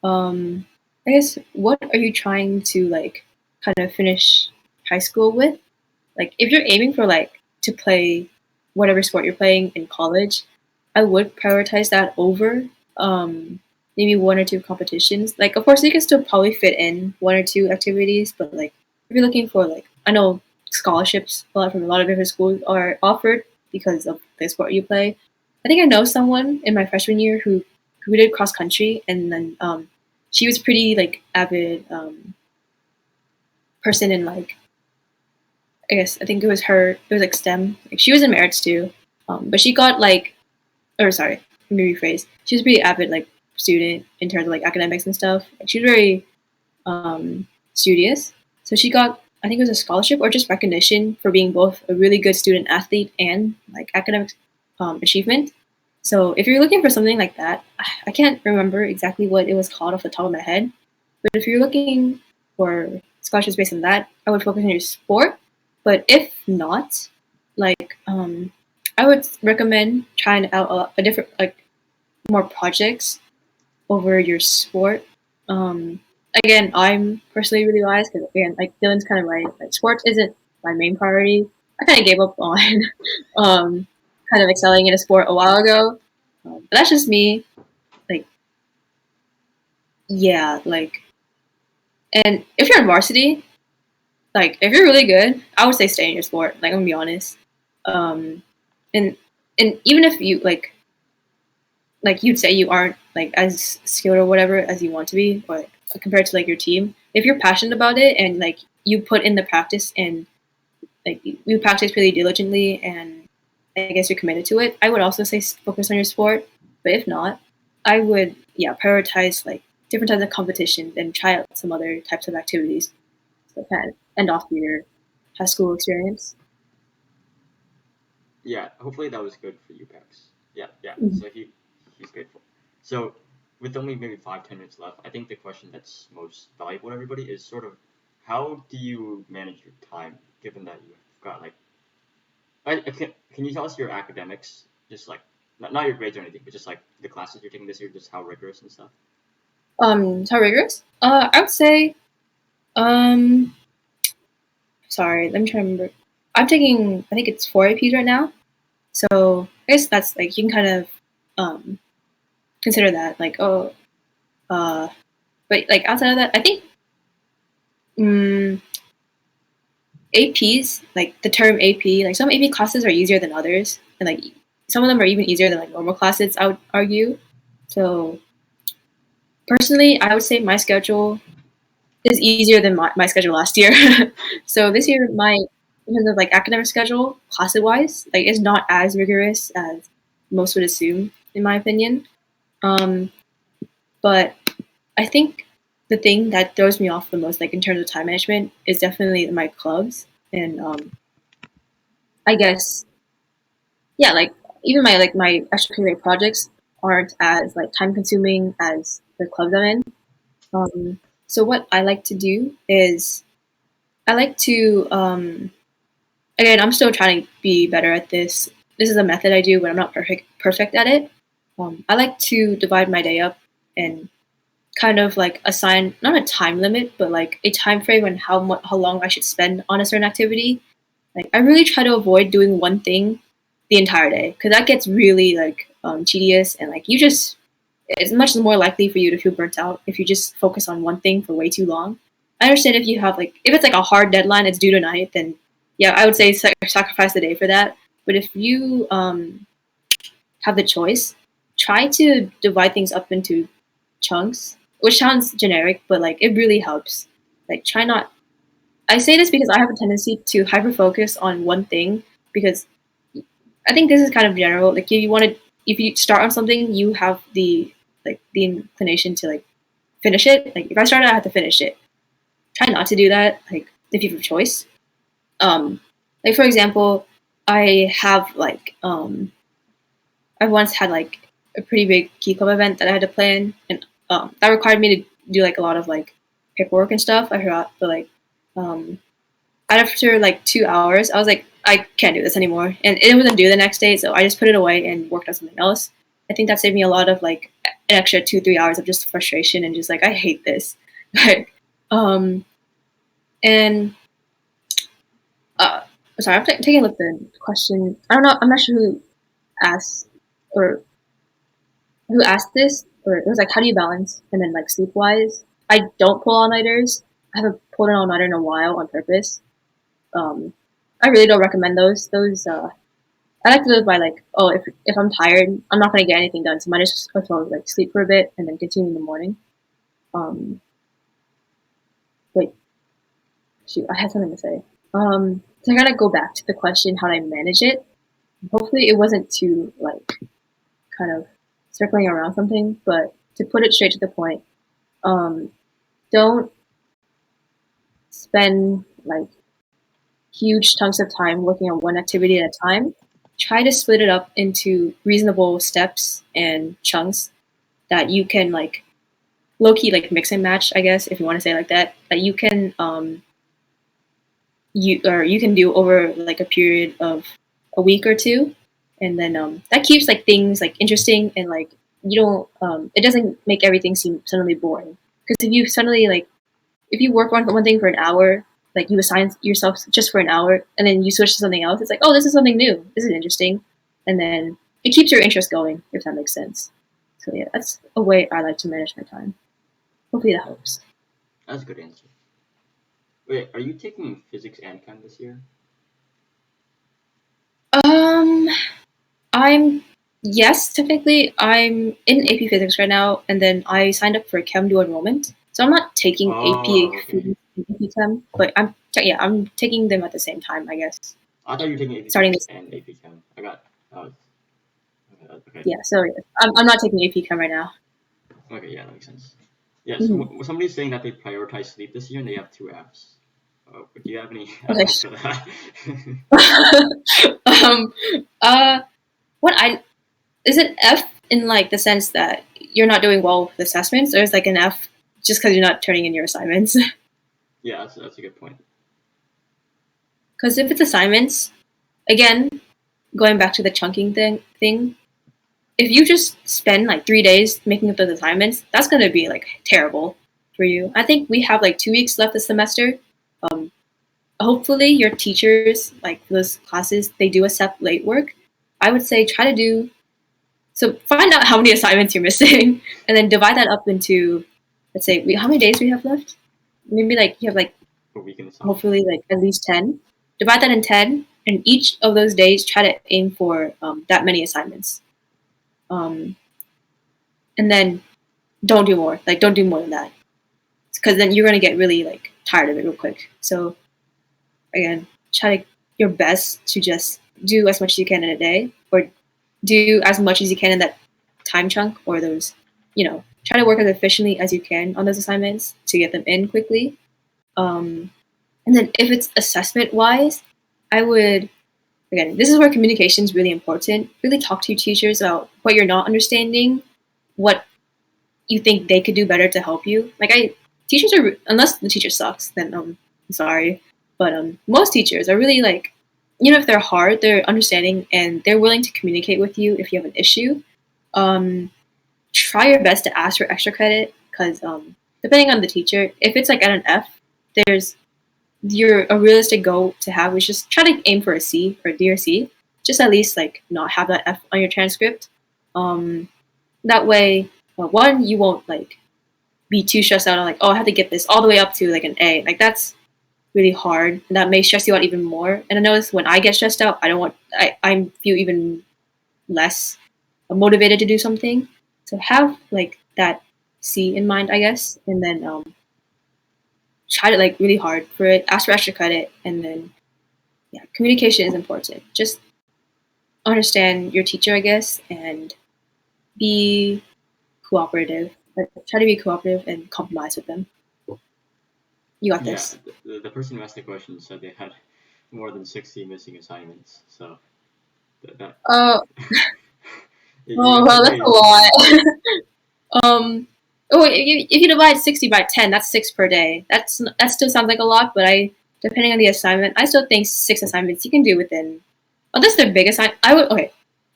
um, I guess what are you trying to like kind of finish high school with? Like if you're aiming for like to play whatever sport you're playing in college, I would prioritize that over maybe one or two competitions. Like of course you can still probably fit in one or two activities, but like if you're looking for like I know scholarships a lot from a lot of different schools are offered because of the sport you play. I think I know someone in my freshman year who did cross country, and then she was pretty like avid person in like I guess I think it was her. It was like STEM. Like she was in merits too, but she got like, or sorry, let me rephrase. She was a pretty avid like student in terms of like academics and stuff. Like, she was very studious, so she got I think it was a scholarship or just recognition for being both a really good student athlete and like academic achievement. So if you're looking for something like that, I can't remember exactly what it was called off the top of my head. But if you're looking for scholarships based on that, I would focus on your sport. But if not, like I would recommend trying out a different like more projects over your sport. Um, again, I'm personally really biased because again, like Dylan's kind of right. Like sports isn't my main priority. I kind of gave up on um, kind of excelling in a sport a while ago. But that's just me. Like yeah, like and if you're in varsity, like if you're really good, I would say stay in your sport. Like I'm gonna be honest. Um, and and even if you like you'd say you aren't like as skilled or whatever as you want to be, or compared to like your team, if you're passionate about it and like you put in the practice and like you practice really diligently and I guess you're committed to it, I would also say focus on your sport. But if not, I would yeah prioritize like different types of competitions and try out some other types of activities to kind of end off your high school experience. Yeah, hopefully that was good for you, Bex. Yeah, yeah. Mhm. So he's grateful. So with only maybe 5-10 minutes left, I think the question that's most valuable to everybody is sort of how do you manage your time given that you've got like can you tell us your academics, just like not your grades or anything, but just like the classes you're taking this year, just how rigorous and stuff. How rigorous? I would say um sorry, let me try to remember. I'm taking I think it's 4 APs right now. So I guess that's like you can kind of um consider that like oh uh but like outside of that I think mm, APs, like the term AP, like some AP classes are easier than others, and like some of them are even easier than like normal classes, I would argue. So personally, I would say my schedule is easier than my schedule last year. So this year, my in terms of like academic schedule, class wise, like is not as rigorous as most would assume, in my opinion. Um, but I think the thing that throws me off the most, like in terms of time management, is definitely my clubs, and I guess yeah, like even my extracurricular projects aren't as like time consuming as the clubs I'm in. So what I like to do is I like to again, I'm still trying to be better at this. This is a method I do when I'm not perfect at it. I like to divide my day up and kind of like assign not a time limit, but like a time frame on how long I should spend on a certain activity. Like I really try to avoid doing one thing the entire day because that gets really like tedious and like you just it's much more likely for you to feel burnt out if you just focus on one thing for way too long. I understand if you have like if it's like a hard deadline, it's due tonight, then yeah, I would say sacrifice the day for that. But if you have the choice, try to divide things up into chunks, which sounds generic, but like it really helps. Like try not. I say this because I have a tendency to hyper focus on one thing because I think this is kind of general. Like if you start on something, you have the inclination to like finish it. Like if I started, I have to finish it. Try not to do that. Like if you have a choice. Um, like for example, I have I once had like a pretty big key club event that I had to plan, and that required me to do like a lot of like paperwork and stuff. I forgot, but like um, after like 2 hours, I was like, I can't do this anymore, and it wasn't due the next day, so I just put it away and worked on something else. I think that saved me a lot of like an extra 2 3 hours of just frustration and just like I hate this. But um, and uh, sorry, I'm taking a look at the question. I don't know. I'm not sure who asked or who asked this, or it was like, how do you balance? And then like sleep wise, I don't pull all nighters. I haven't pulled an all nighter in a while on purpose. Um, I really don't recommend those. I like to live by like, oh, if I'm tired, I'm not gonna get anything done, so might as well like sleep for a bit and then continue in the morning. Um, wait, shoot, I had something to say. So I gotta go back to the question, how do I manage it? Hopefully, it wasn't too like kind of circling around something, but to put it straight to the point, um, don't spend like huge chunks of time working on one activity at a time. Try to split it up into reasonable steps and chunks that you can like low key like mix and match, I guess, if you want to say it like that, that you can do over like a period of a week or two, and then that keeps like things like interesting and like you don't it doesn't make everything seem suddenly boring. Because if you work on one thing for an hour, like you assign yourself just for an hour, and then you switch to something else, it's like, oh, this is something new. This is interesting, and then it keeps your interest going, if that makes sense. So yeah, that's a way I like to manage my time. Hopefully that helps. That's a good answer. Wait, are you taking physics and chem this year? Um, I'm yes, technically I'm in AP Physics right now, and then I signed up for Chem dual enrollment. So I'm not taking AP Oh, okay. Physics and AP Chem, but I'm taking them at the same time, I guess. I thought you were taking AP Starting physics this, and AP chem. I got. Oh, okay. yeah. So yeah, I'm not taking AP Chem right now. Okay, yeah, that makes sense. Yes, Mhm. somebody's saying that they prioritize sleep this year and they have 2 apps. Do you have any Okay. advice for that? um, uh, what I is it F in like the sense that you're not doing well with assessments, or is like an F just because you're not turning in your assignments? Yeah, that's a good point. Because if it's assignments, again, going back to the chunking thing, if you just spend like 3 days making up those assignments, that's gonna be like terrible for you. I think we have like 2 weeks left this semester. Um, hopefully your teachers like those classes they do accept late work. I would say try to do so find out how many assignments you're missing and then divide that up into let's say how many days we have left. Maybe like you have like per week in assignments? hopefully like at least 10. Divide that in 10, and each of those days try to aim for that many assignments. Um, and then don't do more. Like don't do more than that, because then you're gonna get really like tired of it real quick. So again, try your best to just do as much as you can in a day, or do as much as you can in that time chunk, or those, try to work as efficiently as you can on those assignments to get them in quickly. Um, and then if it's assessment wise, I would, again, this is where communication is really important. Really talk to your teachers about what you're not understanding, what you think they could do better to help you. Teachers are, unless the teacher sucks, then I'm sorry, but most teachers are really like, if they're hard, they're understanding and they're willing to communicate with you if you have an issue. Um, Try your best to ask for extra credit, because depending on the teacher, if it's like at an F, there's a realistic goal to have, which is try to aim for a C or D or C, just at least like not have that F on your transcript. Um, that way, one, you won't like be too stressed out on like, oh, I have to get this all the way up to like an A. Like that's really hard, and that may stress you out even more. And I notice when I get stressed out, I feel even less motivated to do something. So have like that C in mind, I guess, and then try to like really hard for it. Ask for extra credit, and then yeah, communication is important. Just understand your teacher, I guess, and be cooperative. Like, try to be cooperative and compromise with them. You got Yeah, this. the person who asked the question said they had more than 60 missing assignments. So that Uh, you oh, got the well, that's a grades. lot. um, if you divide 60 by 10, that's 6 per day. That still sounds like a lot, but depending on the assignment, I still think 6 assignments you can do within. Unless they're big assignments, I would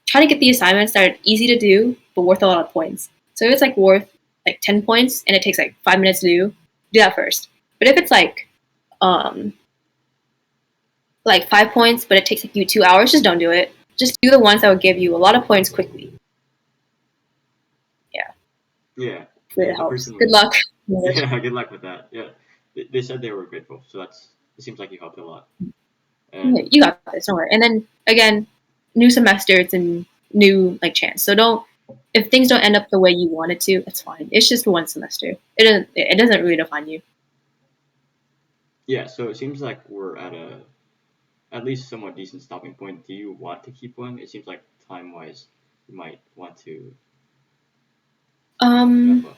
try to get the assignments that are easy to do but worth a lot of points. So if it's like worth like 10 points and it takes like 5 minutes to do that first. But if it's um like 5 points but it takes like you 2 hours, just don't do it. Just do the ones that will give you a lot of points quickly. Yeah, Yeah, it the helps. person Good was. luck. Yeah, good luck with that. Yeah, they said they were grateful, so it seems like you helped a lot. And You got this. Don't worry. And then again, new semester, it's a new like chance. So don't, if things don't end up the way you want it to, it's fine. It's just one semester. It doesn't really define you. yeah, so it seems like we're at least somewhat decent stopping point. Do you want to keep going? It seems like time wise, you might want to wrap Um, up.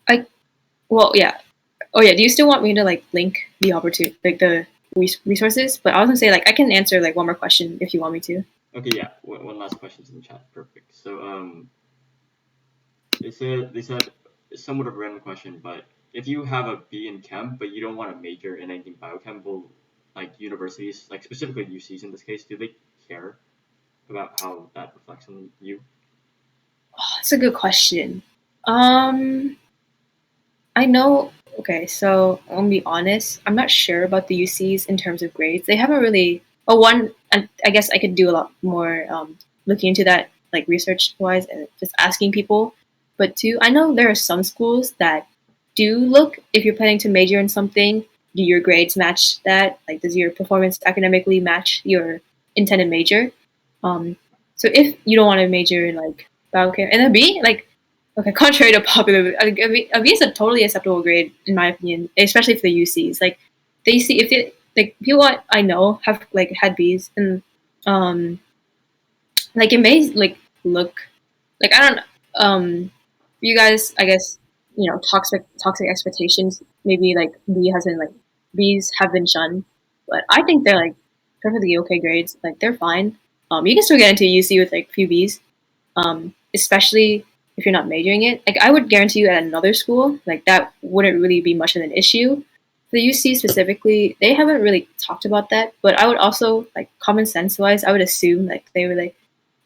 I well, yeah. Oh yeah. Do you still want me to like link the opportunity, like the resources? But I was gonna say like I can answer like one more question if you want me to. Okay, yeah. One last question in the chat. Perfect. So they said somewhat of a random question, but if you have a B in chem, but you don't want to major in anything biochem, will like universities, like specifically UCs in this case, do they care about how that reflects on you? Oh, that's a good question. Um, I know. Okay, so I'm gonna be honest. I'm not sure about the UCs in terms of grades. They haven't really. Well, one, I guess I could do a lot more looking into that, like research wise, and just asking people. But two, I know there are some schools that do look if you're planning to major in something. Do your grades match that? Like, does your performance academically match your intended major? Um, so if you don't want to major in like biochem, and then B, like okay, contrary to popular, a B is a totally acceptable grade in my opinion, especially for the UCs. Like they see if it like people I know have like had Bs and um like it may like look like I don't you guys I guess toxic expectations maybe like B has been like Bs have been shunned, but I think they're like perfectly okay grades. Like they're fine. You can still get into UC with like few Bs, especially if you're not majoring it. Like I would guarantee you at another school, like that wouldn't really be much of an issue. The UC specifically, they haven't really talked about that, but I would also like common sense wise, I would assume like they were like,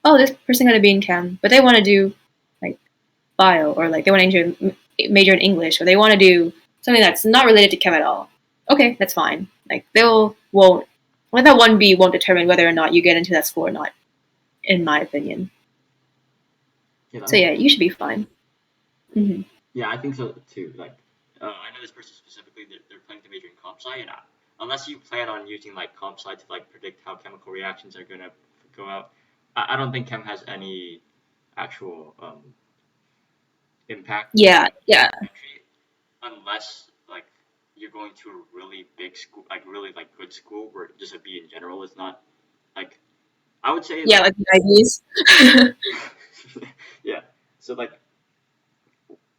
oh, this person got to be in chem, but they want to do like bio or like they want to major in English or they want to do something that's not related to chem at all. Okay, that's fine. Like they'll won't well, that one B won't determine whether or not you get into that school or not, in my opinion. Yeah, that So makes yeah, sense. you should be fine. Hmm. Yeah, I think so too. Like I know this person specifically. They're planning to major in comp sci, and unless you plan on using like comp sci to like predict how chemical reactions are gonna go out, I don't think chem has any actual impact Yeah, on yeah, entry unless like you're going to a really big school, like really like good school, where just a B in general is not like I would say yeah, like like the IVs. yeah. So like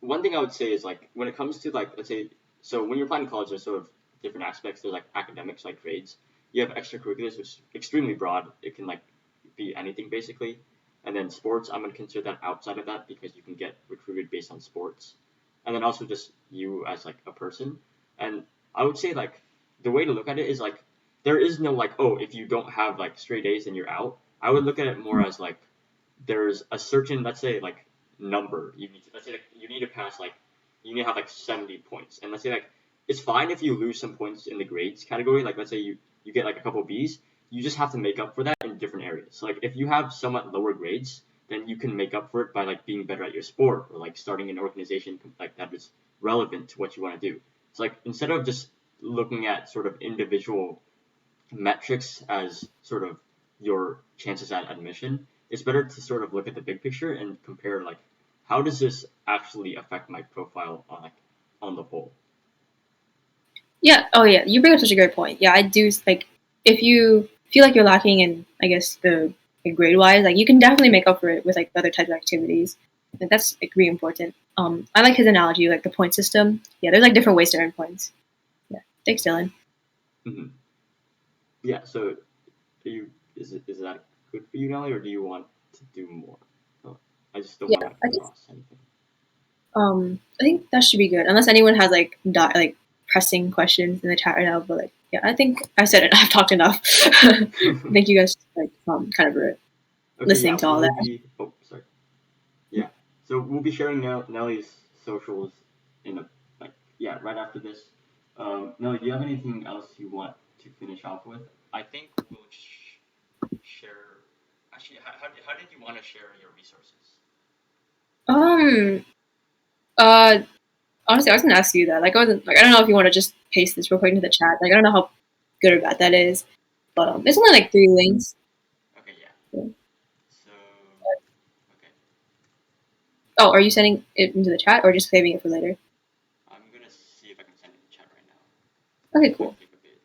one thing I would say is like when it comes to like let's say so when you're applying to college, there's sort of different aspects. There's like academics, like grades. You have extracurriculars, which is extremely broad. It can like be anything basically. And then sports, I'm gonna consider that outside of that because you can get recruited based on sports. And then also just you as like a person. And I would say like the way to look at it is like there is no like oh if you don't have like straight A's then you're out. I would look at it more as like there's a certain let's say like number you need to, let's say like you need to pass like you need to have like 70 points and let's say like it's fine if you lose some points in the grades category like let's say you get like a couple B's you just have to make up for that in different areas so like if you have somewhat lower grades then you can make up for it by like being better at your sport or like starting an organization like that is relevant to what you want to do so like instead of just looking at sort of individual metrics as sort of your chances at admission, it's better to sort of look at the big picture and compare like how does this actually affect my profile on like on the whole. Yeah. Oh, yeah. You bring up such a great point. Yeah, I do like if you feel like you're lacking in, I guess the like, grade wise, like you can definitely make up for it with like other types of activities. Like, that's like really important. I like his analogy, like the point system. Yeah, there's like different ways to earn points. Yeah. Thanks, Dylan. Hmm. Yeah. So do you is that good for you, Nelly, or do you want to do more? Oh, I just don't Yeah, want to I guess cross anything. I think that should be good. Unless anyone has like like pressing questions in the chat right now, but like yeah, I think I said it. I've talked enough. Thank you guys like kind of for Okay. listening Yeah. to We all will that. be. Oh, sorry. Yeah. So we'll be sharing Nellie's socials in a like yeah right after this. Nellie, do you have anything else you want to finish off with? I think we'll share. Actually, how did you want to share your resources? Um. Uh. Honestly, I was gonna ask you that. Like, I wasn't like I don't know if you want to just paste this real quick into the chat. Like, I don't know how good or bad that is, but it's only like 3 links. Okay, yeah. Yeah. So okay, Oh, are you sending it into the chat or just saving it for later? I'm gonna see if I can send it in chat right now. Okay, This might cool. take a bit.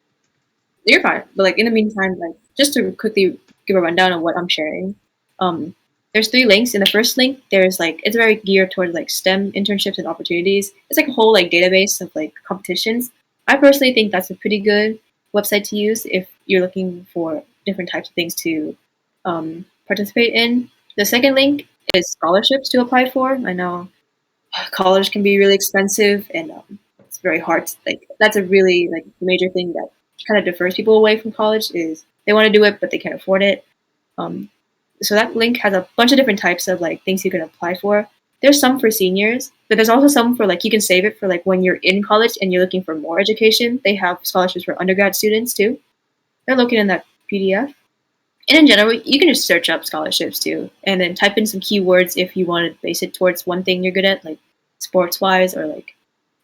You're fine. But like in the meantime, like just to quickly give a rundown of what I'm sharing. Um, there's 3 links. In the first link, there's like it's very geared towards like STEM internships and opportunities. It's like a whole like database of like competitions. I personally think that's a pretty good website to use if you're looking for different types of things to participate in. The second link is scholarships to apply for. I know college can be really expensive and it's very hard to, like that's a really like major thing that kind of defers people away from college is they want to do it but they can't afford it. um, so that link has a bunch of different types of like things you can apply for. There's some for seniors, but there's also some for like you can save it for like when you're in college and you're looking for more education. They have scholarships for undergrad students too. They're located in that PDF. And in general, you can just search up scholarships too, and then type in some keywords if you want to base it towards one thing you're good at, like sports wise, or like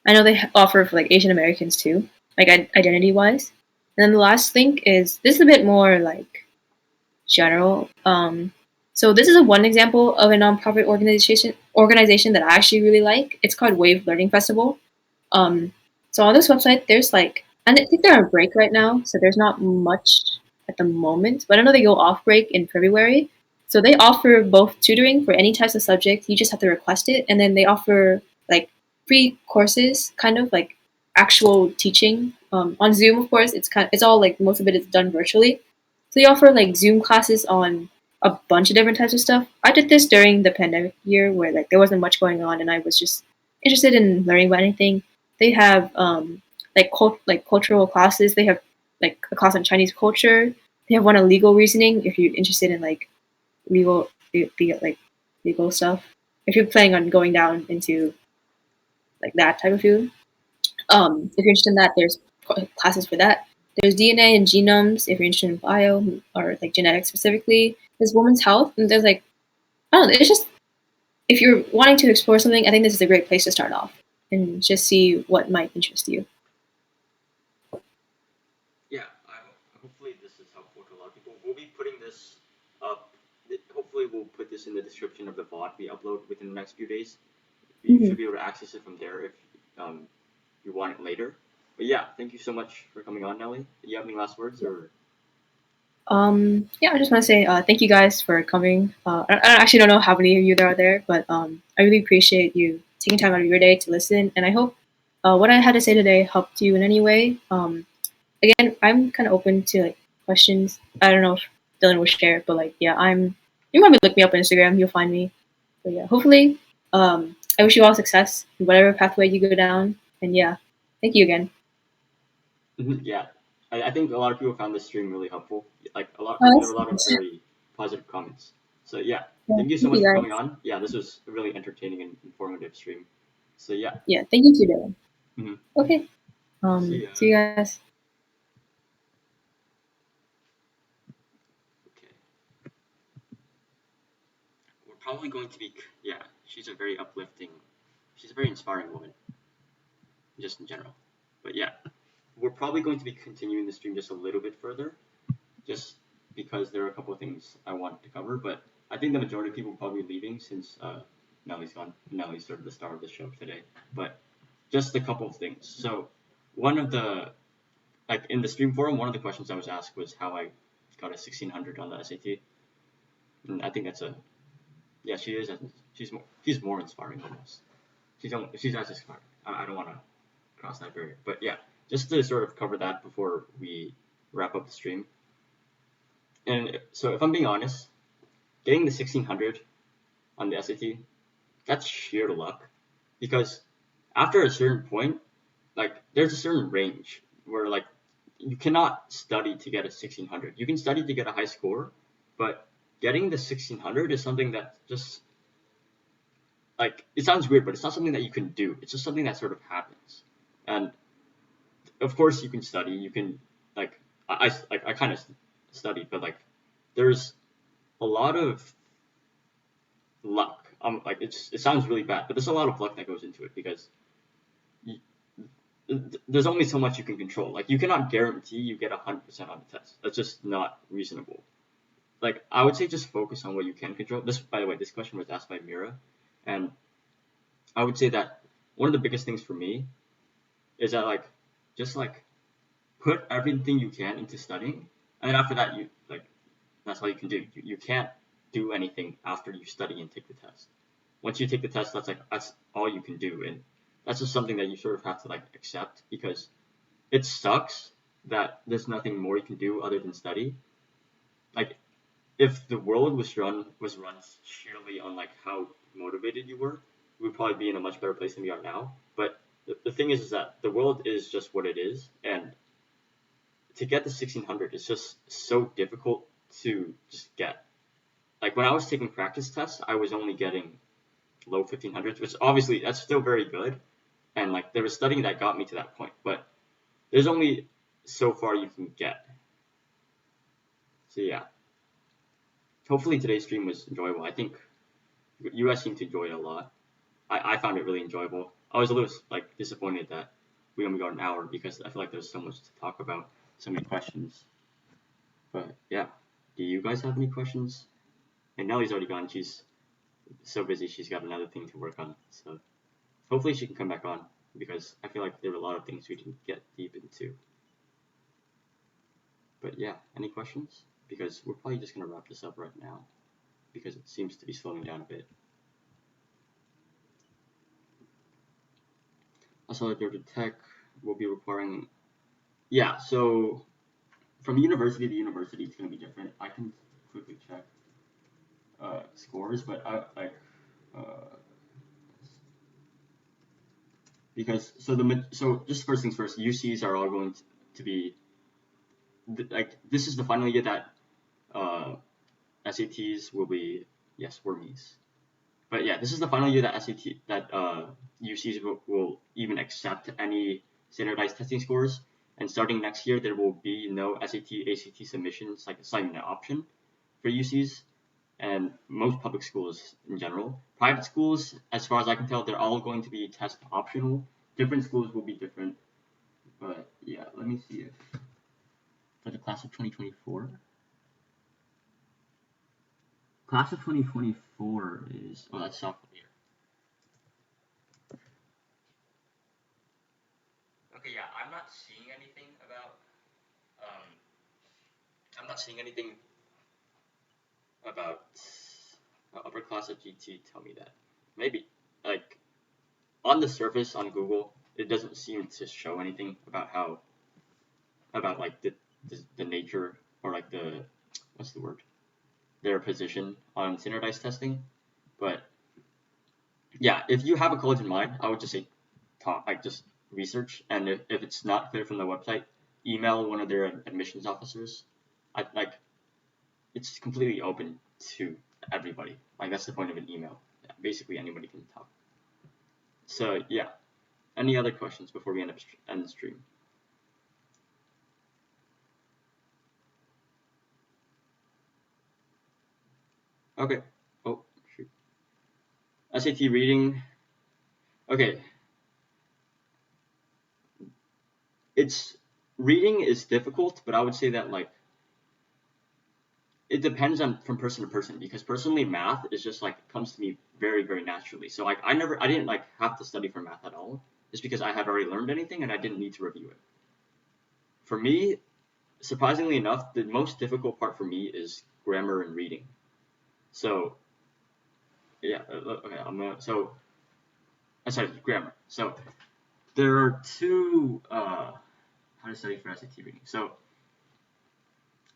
I know they offer for like Asian Americans too, like identity wise. And then the last link is this is a bit more like general. So this is a one example of a nonprofit organization that I actually really like. It's called Wave Learning Festival. Um, so on this website, there's like, and I think they're on break right now, so there's not much at the moment. But I know they go off break in February. So they offer both tutoring for any types of subjects. You just have to request it, and then they offer like free courses, kind of like actual teaching on Zoom. Of course, it's all like most of it is done virtually. So they offer like Zoom classes on a bunch of different types of stuff. I did this during the pandemic year where like there wasn't much going on, and I was just interested in learning about anything. They have like cultural classes. They have like a class on Chinese culture. They have one on legal reasoning if you're interested in like like legal stuff. If you're planning on going down into like that type of field, if you're interested in that, there's classes for that. There's DNA and genomes if you're interested in bio or like genetics specifically. There's women's health, and there's like I don't know. It's just if you're wanting to explore something, I think this is a great place to start off. and just see what might interest you. Yeah, hopefully this is helpful to a lot of people. We'll be putting this up. Hopefully, we'll put this in the description of the VOD we upload within the next few days. You Hmm. should be able to access it from there if um, you want it later. But yeah, thank you so much for coming on, Nellie. Do you have any last words or? Yeah, I just want to say thank you guys for coming. I actually don't know how many of you there are there, but I really appreciate you taking time out of your day to listen. And I hope what I had to say today helped you in any way. Again, I'm kind of open to like questions. I don't know if Dylan will share, but like, yeah, I'm. You might look me up on Instagram. You'll find me. But yeah, hopefully, I wish you all success in whatever pathway you go down. And yeah, thank you again. Yeah, I think a lot of people found this stream really helpful. Like there were a lot of That's very positive comments. So yeah, yeah, thank you so thank much you for coming guys. on. Yeah, this was a really entertaining and informative stream. So yeah, Yeah, thank you too, Dylan. mhm. Okay. See ya. See you guys. Okay, we're probably going to be. Yeah, she's a very uplifting. She's a very inspiring woman, just in general. But yeah, we're probably going to be continuing the stream just a little bit further, just because there are a couple of things I wanted to cover. But I think the majority of people will probably be leaving since Nellie's gone. Nellie's sort of the star of the show today. But just a couple of things. So one of the like in the stream forum, one of the questions I was asked was how I got a 1600 on the SAT, and I think that's a yeah. She is. She's more inspiring almost. She's as inspiring. I don't want to cross that barrier, but yeah, just to sort of cover that before we wrap up the stream. And so if I'm being honest, getting the 1600 on the SAT, that's sheer luck, because after a certain point, like there's a certain range where like you cannot study to get a 1600. You can study to get a high score, but getting the 1600 is something that just like it sounds weird, but it's not something that you can do. It's just something that sort of happens. And of course, you can study. You can like I kind of studied, but like there's a lot of luck. Like it sounds really bad, but there's a lot of luck that goes into it because there's only so much you can control. Like you cannot guarantee you get 100% on the test. That's just not reasonable. Like I would say, just focus on what you can control. This, by the way, this question was asked by Mira, and I would say that one of the biggest things for me is that like just like put everything you can into studying, and then after that you like that's all you can do. You can't do anything after you study and take the test. Once you take the test, that's all you can do, and that's just something that you sort of have to like accept because it sucks that there's nothing more you can do other than study. Like if the world was run sheerly on like how motivated you were, we would probably be in a much better place than we are now. But the thing is that the world is just what it is, and to get the 1600 is just so difficult to just get. Like when I was taking practice tests, I was only getting low 1500s, which obviously that's still very good. And like there was studying that got me to that point, but there's only so far you can get. So yeah, hopefully today's stream was enjoyable. I think you guys seem to enjoy it a lot. I found it really enjoyable. I was a little like disappointed that we only got an hour because I feel like there's so much to talk about, so many questions. But yeah, do you guys have any questions? And Nellie's already gone. She's so busy. She's got another thing to work on. So hopefully she can come back on because I feel like there were a lot of things we didn't get deep into. But yeah, any questions? Because we're probably just gonna wrap this up right now because it seems to be slowing down a bit. Also, Georgia Tech will be requiring. Yeah, so from university to university, it's gonna be different. I can quickly check scores, but I like uh, because so just first things first, UCs are all going to be like this is the final year that uh, SATs will be yes Wormies. But yeah, this is the final year that UCs will even accept any standardized testing scores. And starting next year, there will be no SAT, ACT submissions. Like it's not even an option for UCs. and most public schools in general. Private schools, as far as I can tell, they're all going to be test optional. Different schools will be different, but yeah, let me see if for the class of 2024. Class of 2024 is that's sophomore year. Okay, yeah, I'm not seeing anything about I'm not seeing anything about upper class of GT tell me that. Maybe like on the surface on Google, it doesn't seem to show anything about how about like the nature or like the what's the word their position on standardized testing. But yeah, if you have a college in mind, I would just say talk like just research, and if it's not clear from the website, email one of their admissions officers. I like it's completely open to everybody. Like that's the point of an email. Yeah, basically anybody can talk. So yeah, any other questions before we end the stream? Okay. Oh shoot. SAT reading. Okay. It's reading is difficult, but I would say that like it depends on from person to person because personally math is just like comes to me very very naturally. So like I didn't like have to study for math at all just because I had already learned anything and I didn't need to review it. For me, surprisingly enough, the most difficult part for me is grammar and reading. So yeah, okay, sorry, grammar. So there are two how to study for SAT reading. So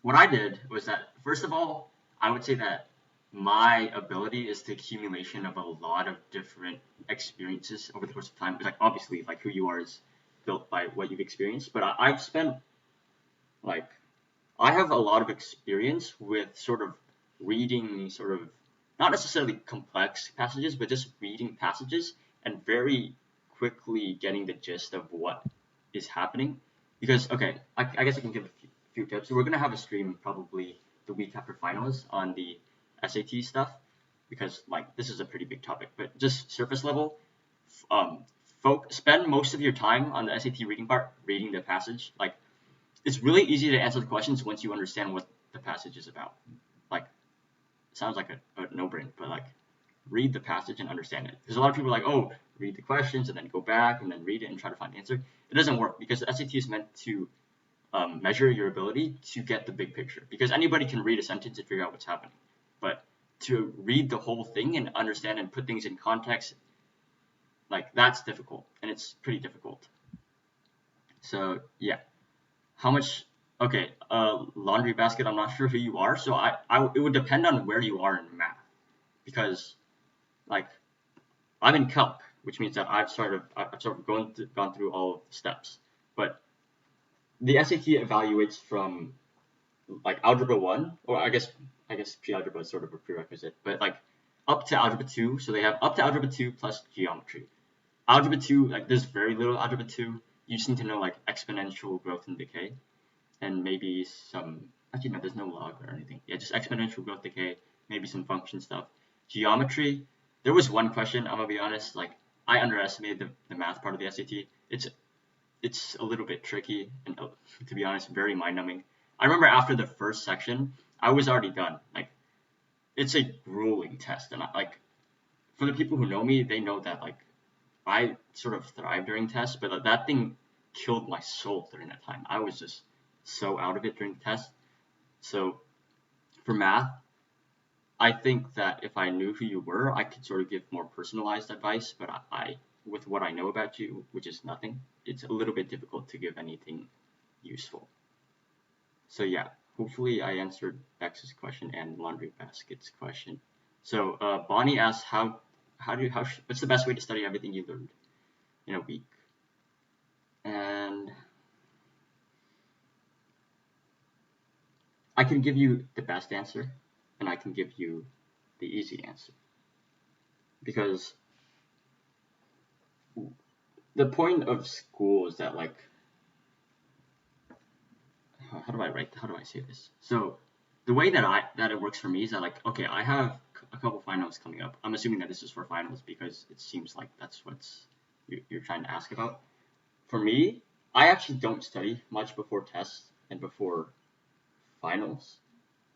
what I did was that first of all, I would say that my ability is the accumulation of a lot of different experiences over the course of time. Like obviously, like who you are is built by what you've experienced. But I've spent like I have a lot of experience with sort of reading sort of not necessarily complex passages, but just reading passages and very quickly getting the gist of what is happening. Because okay, I guess I can give a few tips. So we're gonna have a stream probably the week after finals on the SAT stuff because like this is a pretty big topic. But just surface level, um, spend most of your time on the SAT reading part, reading the passage. Like it's really easy to answer the questions once you understand what the passage is about. Like, it sounds like a no-brainer, but like, read the passage and understand it. Because a lot of people are like, oh, read the questions and then go back and then read it and try to find the answer. It doesn't work because the SAT is meant to measure your ability to get the big picture. Because anybody can read a sentence and figure out what's happening, but to read the whole thing and understand and put things in context, like that's difficult, and it's pretty difficult. So yeah. How much? Okay, laundry basket. I'm not sure who you are, so it would depend on where you are in math, because like I'm in calc, which means that I've sort of gone through all of the steps. But the SAT evaluates from like algebra 1, or I guess pre-algebra is sort of a prerequisite, but like up to algebra 2. So they have up to algebra 2 plus geometry. Algebra 2, like there's very little algebra 2. You just need to know like exponential growth and decay, and maybe some, actually no, there's no log or anything. Yeah, just exponential growth decay, maybe some function stuff. Geometry, there was one question, I'm gonna be honest, like I underestimated the math part of the SAT. It's a little bit tricky and to be honest, very mind numbing. I remember after the first section, I was already done. Like it's a grueling test, and like for the people who know me, they know that like I sort of thrive during tests, but that thing killed my soul during that time. I was just so out of it during the test. So for math, I think that if I knew who you were, I could sort of give more personalized advice. But with what I know about you, which is nothing, it's a little bit difficult to give anything useful. So yeah, hopefully I answered Bex's question and Laundry Basket's question. So Bonnie asks what's the best way to study everything you learned in a week? And I can give you the best answer, and I can give you the easy answer. Because the point of school is that like, how do I say this? So the way that it works for me is that, like, okay, I have a couple finals coming up. I'm assuming that this is for finals because it seems like that's what's you're trying to ask about. For me, I actually don't study much before tests and before finals,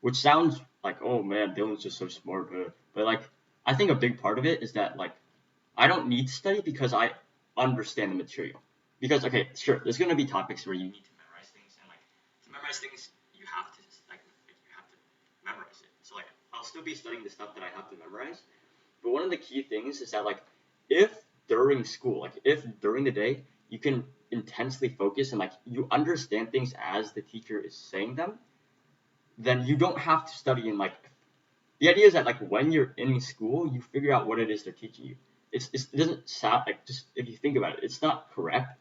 which sounds like, oh man, Dylan's just so smart. But like, I think a big part of it is that, like, I don't need to study because I understand the material. Because, okay, sure, there's gonna be topics where you need to memorize things, and like to memorize things, you have to you have to memorize it. So like, I'll still be studying the stuff that I have to memorize. But one of the key things is that, like, if during school, like if during the day, you can intensely focus and like you understand things as the teacher is saying them, then you don't have to study in like the idea is that, like, when you're in school, you figure out what it is they're teaching you. It doesn't sound like, just if you think about it, it's not correct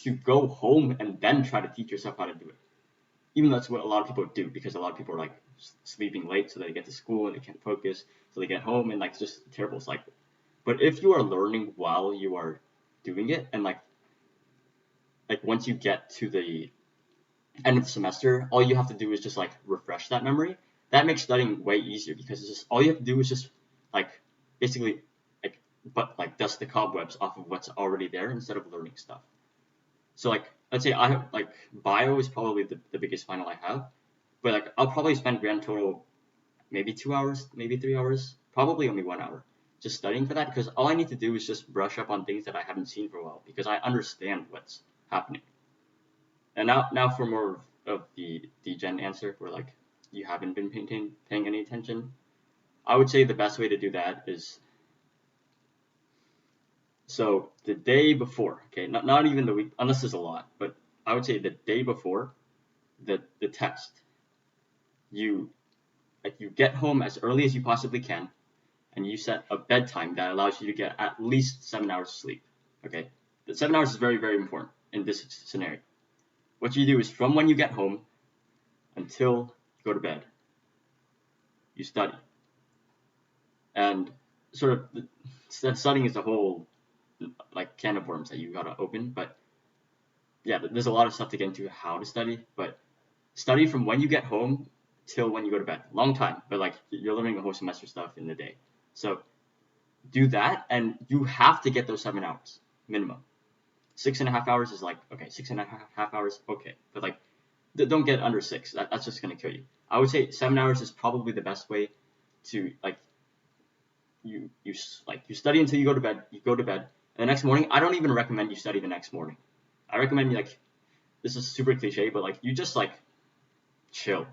to go home and then try to teach yourself how to do it. Even though that's what a lot of people do, because a lot of people are like sleeping late so they get to school and they can't focus, so they get home and like it's just a terrible cycle. But if you are learning while you are doing it, and like once you get to the end of the semester, all you have to do is just like refresh that memory. That makes studying way easier because it's just all you have to do is just like basically like dust the cobwebs off of what's already there instead of learning stuff. So like let's say I have like bio is probably the biggest final I have, but like I'll probably spend grand total maybe 2 hours, maybe 3 hours, probably only 1 hour just studying for that because all I need to do is just brush up on things that I haven't seen for a while because I understand what's happening. And now for more of the gen answer, where like you haven't been paying any attention, I would say the best way to do that is so the day before, okay, not even the week, unless there's a lot, but I would say the day before the test, you you get home as early as you possibly can, and you set a bedtime that allows you to get at least 7 hours of sleep. Okay, the 7 hours is very very important in this scenario. What you do is from when you get home until you go to bed, you study. And sort of studying is a whole like can of worms that you gotta open. But yeah, there's a lot of stuff to get into how to study. But study from when you get home till when you go to bed. Long time, but like you're learning a whole semester stuff in the day. So do that, and you have to get those 7 hours minimum. 6.5 hours is like okay, 6.5 hours, okay, but like don't get under 6. That's just gonna kill you. I would say 7 hours is probably the best way to like you study until you go to bed. You go to bed, and the next morning, I don't even recommend you study the next morning. I recommend you like this is super cliche, but like you just like chill.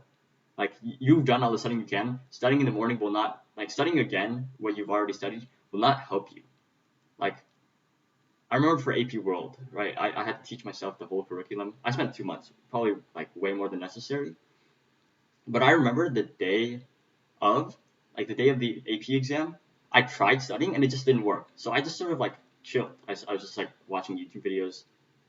Like you've done all the studying you can. Studying in the morning will not like studying again what you've already studied will not help you. Like I remember for AP World, right? I had to teach myself the whole curriculum. I spent 2 months, probably like way more than necessary. But I remember of the day of the AP exam, I tried studying and it just didn't work. So I just sort of like chilled. I was just like watching YouTube videos,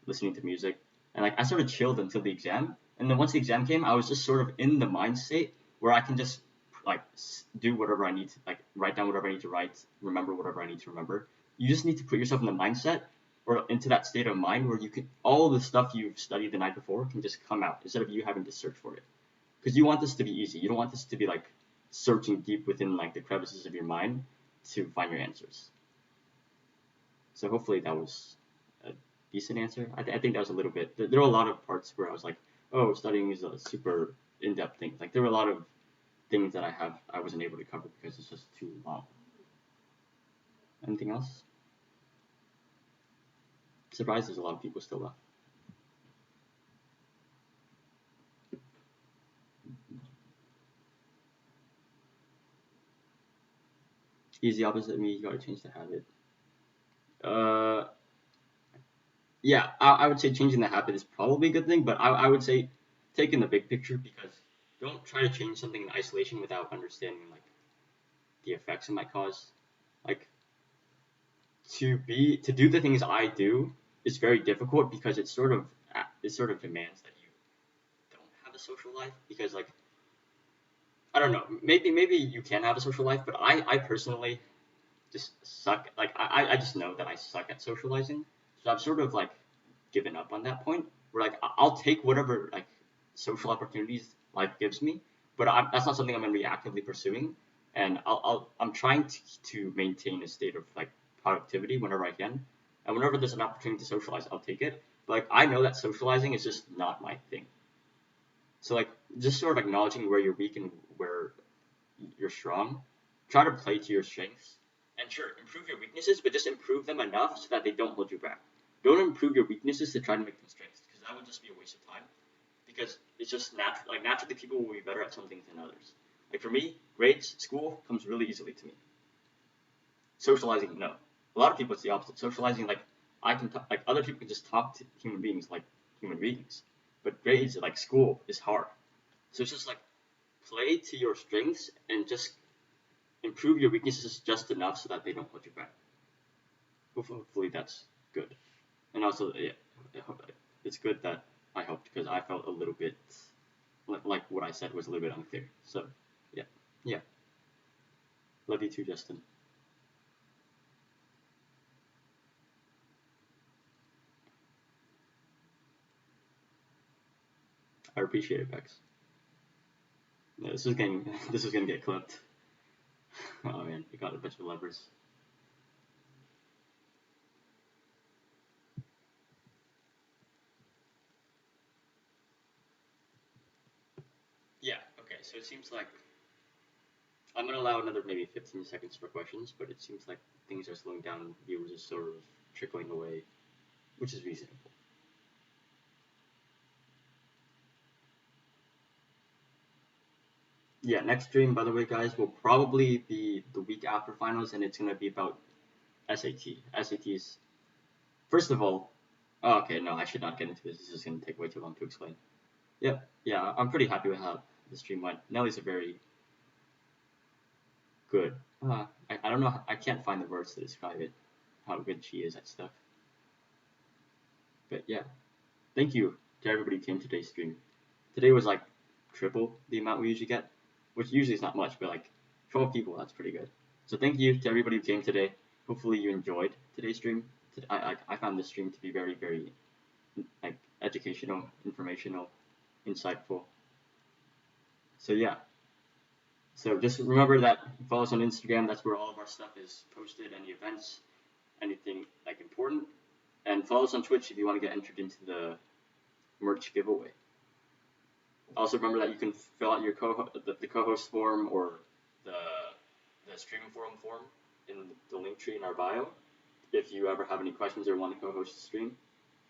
listening to music, and like I sort of chilled until the exam. And then once the exam came, I was just sort of in the mind state where I can just like do whatever I need to, like write down whatever I need to write, remember whatever I need to remember. You just need to put yourself in the mindset or into that state of mind where you can all the stuff you've studied the night before can just come out instead of you having to search for it. Because you want this to be easy. You don't want this to be like searching deep within like the crevices of your mind to find your answers. So hopefully that was a decent answer. I think that was a little bit. There were a lot of parts where I was like, oh, studying is a super in-depth thing. Like there were a lot of things that I wasn't able to cover because it's just too long. Anything else? Surprised there's a lot of people still left. Easy opposite of me, you gotta change the habit. Uh, yeah, I would say changing the habit is probably a good thing, but I would say taking the big picture because don't try to change something in isolation without understanding like the effects it might cause. Like to do the things I do is very difficult because it sort of demands that you don't have a social life because like I don't know maybe you can have a social life, but I personally just suck. Like I just know that I suck at socializing, so I've sort of like given up on that point. Where like I'll take whatever like social opportunities life gives me, but that's not something I'm going to be actively pursuing. And I'm trying to maintain a state of like productivity whenever I can, and whenever there's an opportunity to socialize, I'll take it. But like I know that socializing is just not my thing. So like just sort of acknowledging where you're weak and where you're strong. Try to play to your strengths. And sure, improve your weaknesses, but just improve them enough so that they don't hold you back. Don't improve your weaknesses to try to make them strengths, because that would just be a waste of time. Because it's just natural. Like naturally, people will be better at some things than others. Like for me, grades, school comes really easily to me. Socializing, no. A lot of people, it's the opposite. Socializing, like I can, like other people can just talk to human beings like human beings. But grades, like school, is hard. So it's just like play to your strengths and just improve your weaknesses just enough so that they don't hold you back. Hopefully that's good. And also, yeah, it's good that I helped because I felt a little bit like what I said was a little bit unclear. So, yeah, yeah. Love you too, Justin. I appreciate it, Bex. Yeah, this is getting this is gonna get clipped. Oh man, we got a bunch of levers. Yeah. Okay. So it seems like I'm gonna allow another maybe 15 seconds for questions, but it seems like things are slowing down. Viewers are sort of trickling away, which is reasonable. Yeah, next stream, by the way, guys, will probably be the week after finals, and it's gonna be about SAT. SATs. First of all, oh, okay, no, I should not get into this. This is gonna take way too long to explain. Yep, yeah, I'm pretty happy with how the stream went. Nellie's a very good. I don't know. I can't find the words to describe it. How good she is at stuff. But yeah, thank you to everybody who came to today's stream. Today was like triple the amount we usually get, which usually is not much, but like 12 people, that's pretty good. So thank you to everybody who came today. Hopefully you enjoyed today's stream. I found this stream to be very, very like educational, informational, insightful. So yeah. So just remember that follow us on Instagram. That's where all of our stuff is posted. Any events, anything like important, and follow us on Twitch if you want to get entered into the merch giveaway. Also remember that you can fill out your the co-host form or the streaming forum form in the link tree in our bio if you ever have any questions or want to co-host the stream.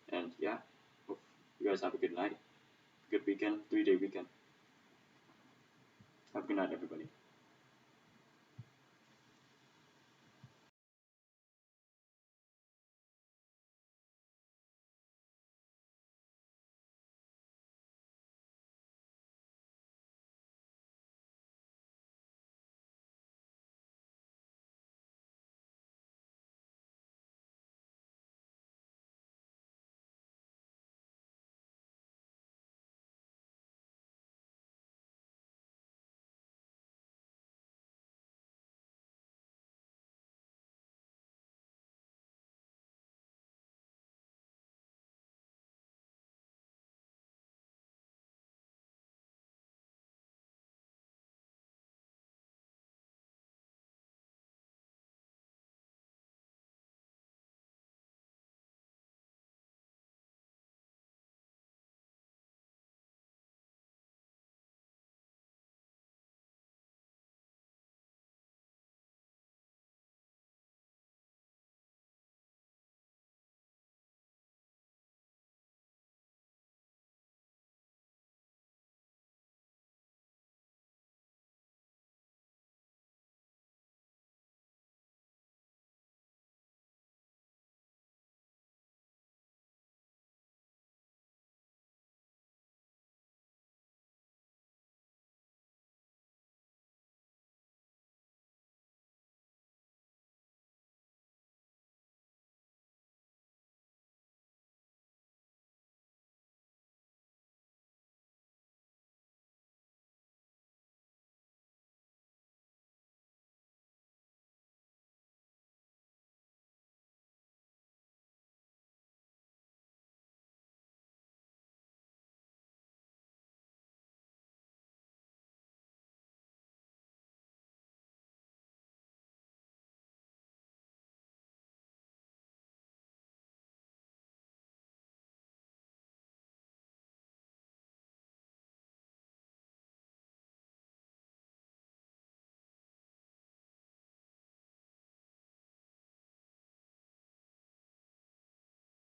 And yeah, hope you guys have a good night, good weekend, 3-day weekend. Have a good night, everybody.